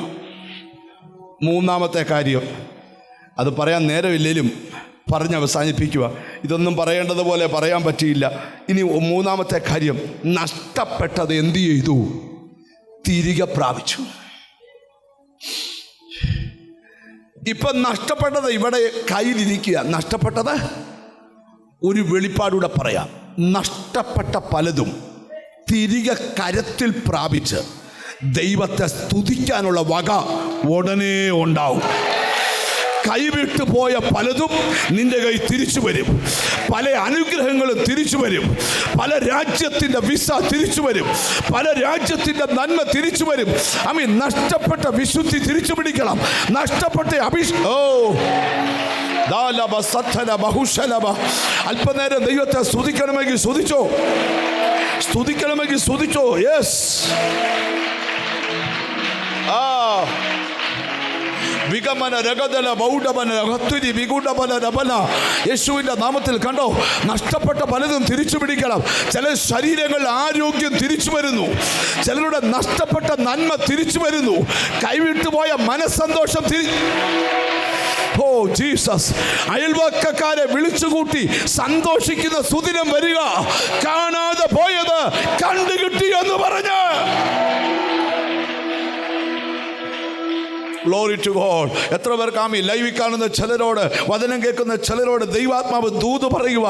മൂന്നാമത്തെ കാര്യം, അത് പറയാൻ നേരമില്ലേലും പറഞ്ഞ് അവസാനിപ്പിക്കുക. ഇതൊന്നും പറയേണ്ടതുപോലെ പറയാൻ പറ്റിയില്ല. ഇനി മൂന്നാമത്തെ കാര്യം, നഷ്ടപ്പെട്ടത് എന്തു ചെയ്തു? തിരികെ പ്രാപിച്ചു. ഇപ്പം നഷ്ടപ്പെട്ടത് ഇവിടെ കയ്യിലിരിക്കുക. നഷ്ടപ്പെട്ടത് ഒരു വെളിപ്പാടൂടെ പറയാം. നഷ്ടപ്പെട്ട പലതും തിരികെ കരത്തിൽ പ്രാപിച്ച് ദൈവത്തെ സ്തുതിക്കാനുള്ള വക ഉടനെ ഉണ്ടാവും. കൈവിട്ടു പോയ പലതും നിന്റെ കൈ തിരിച്ചു വരും. പല അനുഗ്രഹങ്ങളും തിരിച്ചു വരും. പല രാജ്യത്തിൻ്റെ വിസ തിരിച്ചു വരും. പല രാജ്യത്തിൻ്റെ നന്മ തിരിച്ചു വരും. നഷ്ടപ്പെട്ട വിശുദ്ധി തിരിച്ചു പിടിക്കണം. നഷ്ടപ്പെട്ട അല്പനേരം ദൈവത്തെ സ്തുതിക്കണമെങ്കിൽ സ്തുതിച്ചോ, സ്തുതിക്കണമെങ്കിൽ സ്തുതിച്ചോ. യെസ്. വിഗമന രഗതല ബൗഡമന ഹത്തുരി വിഗുഡബല രബല. യേശുവിൻ്റെ നാമത്തിൽ കണ്ടോ, നഷ്ടപ്പെട്ട പലതും തിരിച്ചു പിടിക്കണം. ചില ശരീരങ്ങളിൽ ആരോഗ്യം തിരിച്ചു വരുന്നു. ചിലരുടെ നഷ്ടപ്പെട്ട നന്മ തിരിച്ചു വരുന്നു. കൈവിട്ടുപോയ മനസ്സന്തോഷം ഓ ജീസസ്. അയൽവക്കക്കാരെ വിളിച്ചുകൂട്ടി സന്തോഷിക്കുന്ന സുദിനം വരിക. കാണാതെ പോയത് കണ്ടുകിട്ടി എന്ന് പറഞ്ഞ്. Glory to God. എത്ര പേർക്ക് ലൈവിൽ കാണുന്ന ചിലരോട്, വചനം കേൾക്കുന്ന ചിലരോട് ദൈവാത്മാവ് ദൂത് പറയുക,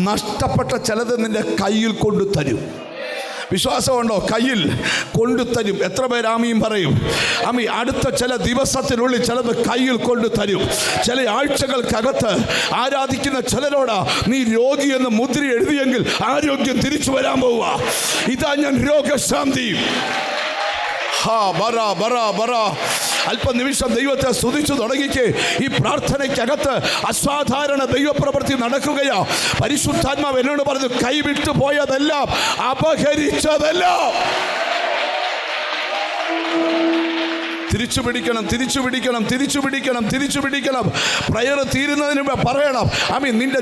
നഷ്ടപ്പെട്ട ചിലത് നിന്റെ കയ്യിൽ കൊണ്ടു തരും. വിശ്വാസമുണ്ടോ? കയ്യിൽ കൊണ്ടുതരും. എത്ര പേര് ആമീൻ പറയും? അടുത്ത ചില ദിവസത്തിനുള്ളിൽ ചിലത് കയ്യിൽ കൊണ്ടു തരും. ചില ആഴ്ചകൾക്കകത്ത് ആരാധിക്കുന്ന ചിലരോടാ, നീ രോഗിയെന്ന് മുദ്ര എഴുതിയെങ്കിൽ ആരോഗ്യം തിരിച്ചു വരാൻ പോവുക. ഇതാ ഞാൻ രോഗശാന്തി. അല്പനിമിഷം ദൈവത്തെ സ്തുതിച്ചു തുടങ്ങിക്ക്. ഈ പ്രാർത്ഥനയ്ക്കകത്ത് അസാധാരണ ദൈവപ്രവൃത്തി നടക്കുകയാ. പരിശുദ്ധാത്മാവ് എന്നോട് പറഞ്ഞു, കൈവിട്ടു പോയതെല്ലാം, അപഹരിച്ചതെല്ലാം തിരിച്ചു പിടിക്കണം, തിരിച്ചു പിടിക്കണം, തിരിച്ചു പിടിക്കണം, തിരിച്ചു പിടിക്കണം. പ്രയർ തീരുന്നതിന് മുമ്പ് പറയണം, നിന്റെ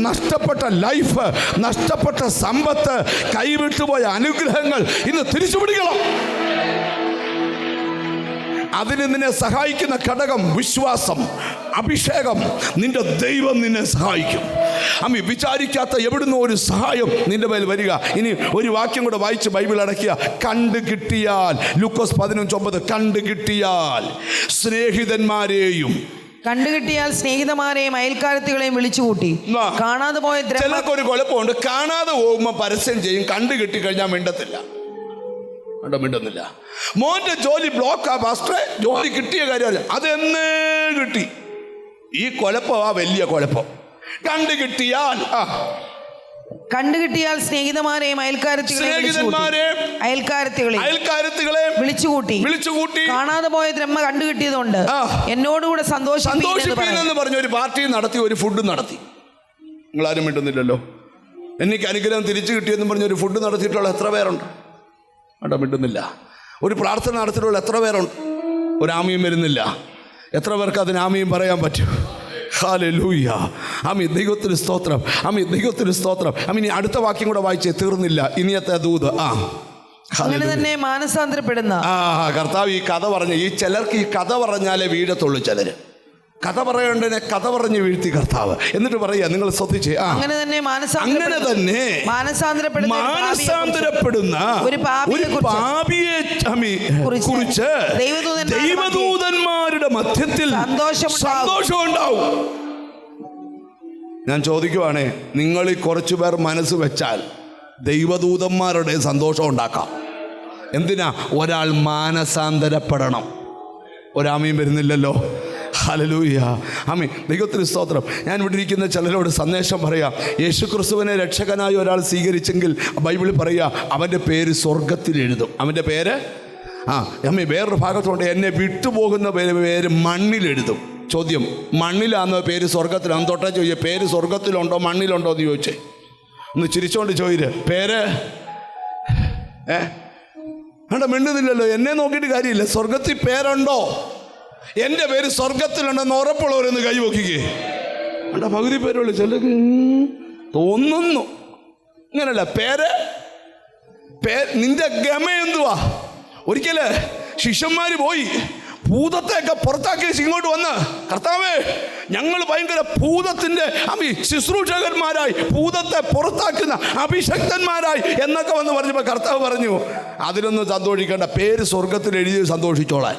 നഷ്ടപ്പെട്ട ലൈഫ്, നഷ്ടപ്പെട്ട സമ്പത്ത്, കൈവിട്ടുപോയ അനുഗ്രഹങ്ങൾ ഇന്ന് തിരിച്ചു പിടിക്കണം. അതിന് നിന്നെ സഹായിക്കുന്ന ഘടകം വിശ്വാസം, അഭിഷേകം. നിന്റെ ദൈവം നിന്നെ സഹായിക്കും. വിചാരിക്കാത്ത എവിടുന്ന് ഒരു സഹായം നിന്റെ മേൽ വരിക. ഇനി ഒരു വാക്യം കൂടെ വായിച്ച് ബൈബിൾ അടയ്ക്കുക. കണ്ടു കിട്ടിയാൽ, ലൂക്കോസ് 15:9, കണ്ടു കിട്ടിയാൽ സ്നേഹിതന്മാരെയും, കണ്ടുകിട്ടിയാൽ സ്നേഹിതന്മാരെയും അയൽക്കാരത്തികളെയും വിളിച്ചുകൂട്ടി. കാണാതെ പോയ ചിലർക്കൊരു കുഴപ്പമുണ്ട്. കാണാതെ പോകുമ്പോൾ പരസ്യം ചെയ്യും, കണ്ടു കിട്ടി കഴിഞ്ഞാൽ മിണ്ടത്തില്ല. മിണ്ടുന്നില്ല. മോന്റെ ജോലി ബ്ലോക്കാ പാസ്റ്ററെ, ജോലി കിട്ടിയ കാര്യമല്ല, അതെന്നേ കിട്ടി. ഈ കുഴപ്പമാ വലിയ കുഴപ്പം. കണ്ടുകിട്ടിയാൽ സ്നേഹിതന്മാരെയും അയൽക്കാരത്തികളെയും വിളിച്ചുകൂട്ടി. കാണാതെ പോയ ദ്രഹ്മ കണ്ടുകിട്ടിയതുകൊണ്ട് എന്നോടുകൂടെ സന്തോഷിപ്പിക്കുമെന്ന് പറഞ്ഞ ഒരു പാർട്ടി നടത്തി, ഒരു ഫുഡ് നടത്തി. നിങ്ങളാരും മിണ്ടുന്നില്ലല്ലോ. എനിക്ക് അനുഗ്രഹം തിരിച്ചു കിട്ടിയെന്ന് പറഞ്ഞ ഒരു ഫുഡ് നടത്തിയിട്ടുള്ള എത്ര പേരുണ്ട്? മിണ്ടുന്നില്ല. ഒരു പ്രാർത്ഥന നടത്തിയിട്ടുള്ള എത്ര പേരുണ്ട്? ഒരു ആമയും വരുന്നില്ല. എത്ര പേർക്ക് അതിന് ആമയും പറയാൻ പറ്റും? ഹല്ലേലൂയ. ആമീൻ. ദൈവത്തിന് സ്തോത്രം. ആമീൻ. ദൈവത്തിന് സ്തോത്രം. ആമീൻ. ഇനി അടുത്ത വാക്യം കൂടെ വായിച്ചേ, തീർന്നില്ല ഇനിയത്തെ ദൂത്. അങ്ങനെ തന്നെ മാനസാന്തരപ്പെടുന്ന കർത്താവ് ഈ കഥ പറഞ്ഞ്, ഈ ചിലർക്ക് ഈ കഥ പറഞ്ഞാലേ വീഴത്തുള്ളൂ. ചിലര് കഥ പറയേണ്ടതിനെ കഥ പറഞ്ഞ് വീഴ്ത്തി കർത്താവ്. എന്നിട്ട് പറയാ, നിങ്ങൾ ശ്രദ്ധിച്ചേ, അങ്ങനെ തന്നെ മാനസാന്തരപ്പെടുന്ന ഒരു പാപിയെ കുറിച്ച് ദൈവദൂതന്മാരുടെ മധ്യത്തിൽ സന്തോഷം ഉണ്ടാവും. ഞാൻ ചോദിക്കുവാണേ, നിങ്ങളിൽ കുറച്ചു പേർ മനസ്സ് വെച്ചാൽ ദൈവദൂതന്മാരുടെ സന്തോഷം ഉണ്ടാക്കാം. എന്തിനാ? ഒരാൾ മാനസാന്തരപ്പെടണം. ഒരാമയും വരുന്നില്ലല്ലോ. ഹല്ലേലൂയ. ആമീൻ. ദൈവത്തിന് സ്തോത്രം. ഞാൻ ഇവിടെ ഇരിക്കുന്ന ചിലരോട് സന്ദേശം പറയാം. യേശുക്രിസ്തുവിനെ രക്ഷകനായി ഒരാൾ സ്വീകരിച്ചെങ്കിൽ ബൈബിളിൽ പറയുക, അവൻ്റെ പേര് സ്വർഗത്തിൽ എഴുതും. അവൻ്റെ പേര് ആമീൻ. വേറൊരു ഭാഗത്തുണ്ട്, എന്നെ വിട്ടുപോകുന്ന പേര് മണ്ണിലെഴുതും. ചോദ്യം, മണ്ണിലാന്നോ പേര് സ്വർഗത്തിലാന്ന്? തൊട്ടേ ചോദിച്ചേ, പേര് സ്വർഗത്തിലുണ്ടോ മണ്ണിലുണ്ടോ എന്ന് ചോദിച്ചേ. ഒന്ന് ചിരിച്ചോണ്ട് ചോദിര്, പേര് വേണ്ട, മിണ്ടുന്നില്ലല്ലോ. എന്നെ നോക്കിയിട്ട് കാര്യമില്ല. സ്വർഗത്തിൽ പേരുണ്ടോ? എൻ്റെ പേര് സ്വർഗത്തിലുണ്ടെന്ന് ഉറപ്പുള്ളവരൊന്ന് കൈ നോക്കിക്കേ. വേണ്ട, പകുതി പേരുള്ളൂ. ചിലക്ക് തോന്നുന്നു. ഇങ്ങനല്ല, പേര് നിന്റെ ഗമ എന്തുവാ? ഒരിക്കല് ശിഷ്യന്മാര് പോയി ഭൂതത്തെയൊക്കെ പുറത്താക്കി ഇങ്ങോട്ട് വന്ന്, കർത്താവേ, ഞങ്ങൾ ഭയങ്കര ഭൂതത്തിൻ്റെ ശുശ്രൂഷകന്മാരായി, ഭൂതത്തെ പുറത്താക്കുന്ന അഭിഷക്തന്മാരായി എന്നൊക്കെ വന്ന് പറഞ്ഞപ്പോൾ കർത്താവ് പറഞ്ഞു, അതിലൊന്നും സന്തോഷിക്കേണ്ട, പേര് സ്വർഗത്തിൽ എഴുതി സന്തോഷിച്ചോളാൻ.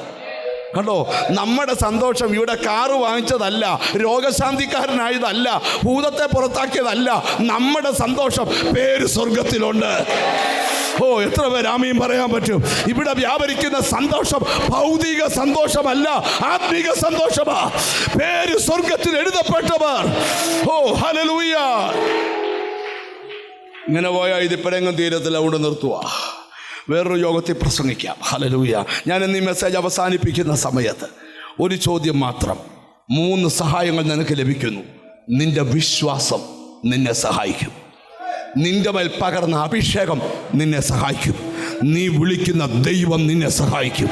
കണ്ടോ, നമ്മുടെ സന്തോഷം ഇവിടെ കാറ് വാങ്ങിച്ചതല്ല, രോഗശാന്തിക്കാരനായതല്ല, ഭൂതത്തെ പുറത്താക്കിയതല്ല. നമ്മുടെ സന്തോഷം പേര് സ്വർഗത്തിലുണ്ട്. എത്ര പേര് ആമീൻ പറയാൻ പറ്റും? ഇവിടെ വ്യാപരിക്കുന്ന സന്തോഷം ഭൗതിക സന്തോഷമല്ല, ആത്മീക സന്തോഷമാ. പേര് സ്വർഗത്തിൽ എഴുതപ്പെട്ടവർ. ഹല്ലേലൂയ. ഇങ്ങനെ പോയാൽ ഇതിപ്പഴെങ്ങും തീരത്തില്ല. അവിടെ നിർത്തുക, വേറൊരു യോഗത്തിൽ പ്രസംഗിക്കാം. ഹല്ലേലൂയ. ഞാൻ ഇന്ന് ഈ മെസ്സേജ് അവസാനിപ്പിക്കുന്ന സമയത്ത് ഒരു ചോദ്യം മാത്രം. 3 സഹായങ്ങൾ നിനക്ക് ലഭിക്കുന്നു. നിന്റെ വിശ്വാസം നിന്നെ സഹായിക്കും. നിന്റെ മേൽ പകർന്ന അഭിഷേകം നിന്നെ സഹായിക്കും. നീ വിളിക്കുന്ന ദൈവം നിന്നെ സഹായിക്കും.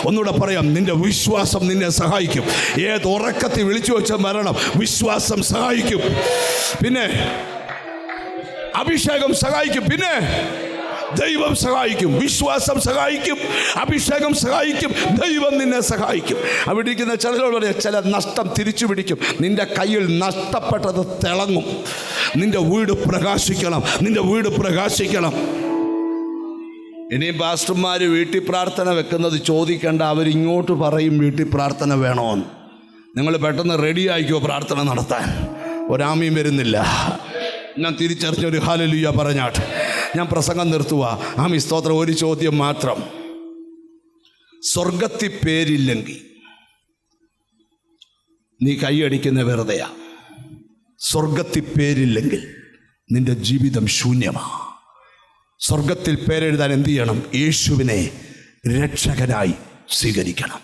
ഒന്നുകൂടെ പറയാം, നിന്റെ വിശ്വാസം നിന്നെ സഹായിക്കും. ഏത് ഉറക്കത്തിൽ വിളിച്ചു വെച്ച മരണം വിശ്വാസം സഹായിക്കും. പിന്നെ അഭിഷേകം സഹായിക്കും. പിന്നെ ദൈവം സഹായിക്കും. വിശ്വാസം സഹായിക്കും, അഭിഷേകം സഹായിക്കും, ദൈവം നിന്നെ സഹായിക്കും. അവിടെ ഇരിക്കുന്ന ചിലരോട് പറയാം, ചില നഷ്ടം തിരിച്ചു പിടിക്കും. നിന്റെ കയ്യിൽ നഷ്ടപ്പെട്ടത് തിളങ്ങും. നിന്റെ വീട് പ്രകാശിക്കണം. നിന്റെ വീട് പ്രകാശിക്കണം. ഇനിയും പാസ്റ്റർമാർ വീട്ടിൽ പ്രാർത്ഥന വെക്കുന്നത് ചോദിക്കേണ്ട, അവരിങ്ങോട്ട് പറയും വീട്ടിൽ പ്രാർത്ഥന വേണമെന്ന്. നിങ്ങൾ പെട്ടെന്ന് റെഡി ആയിക്കോ പ്രാർത്ഥന നടത്താൻ. ഒരാമയും വരുന്നില്ല. ഞാൻ തിരിച്ചറിഞ്ഞൊരു ഹല്ലേലൂയ പറഞ്ഞാട്ട് ഞാൻ പ്രസംഗം നിർത്തുക. ആമീൻ. സ്തോത്രം. ഒരു ചോദ്യം മാത്രം. സ്വർഗത്തിൽ പേരില്ലെങ്കിൽ നീ കൈയടിക്കുന്ന വെറുതെയാ. സ്വർഗത്തിൽ പേരില്ലെങ്കിൽ നിന്റെ ജീവിതം ശൂന്യമാ. സ്വർഗത്തിൽ പേരെഴുതാൻ എന്ത് ചെയ്യണം? യേശുവിനെ രക്ഷകനായി സ്വീകരിക്കണം.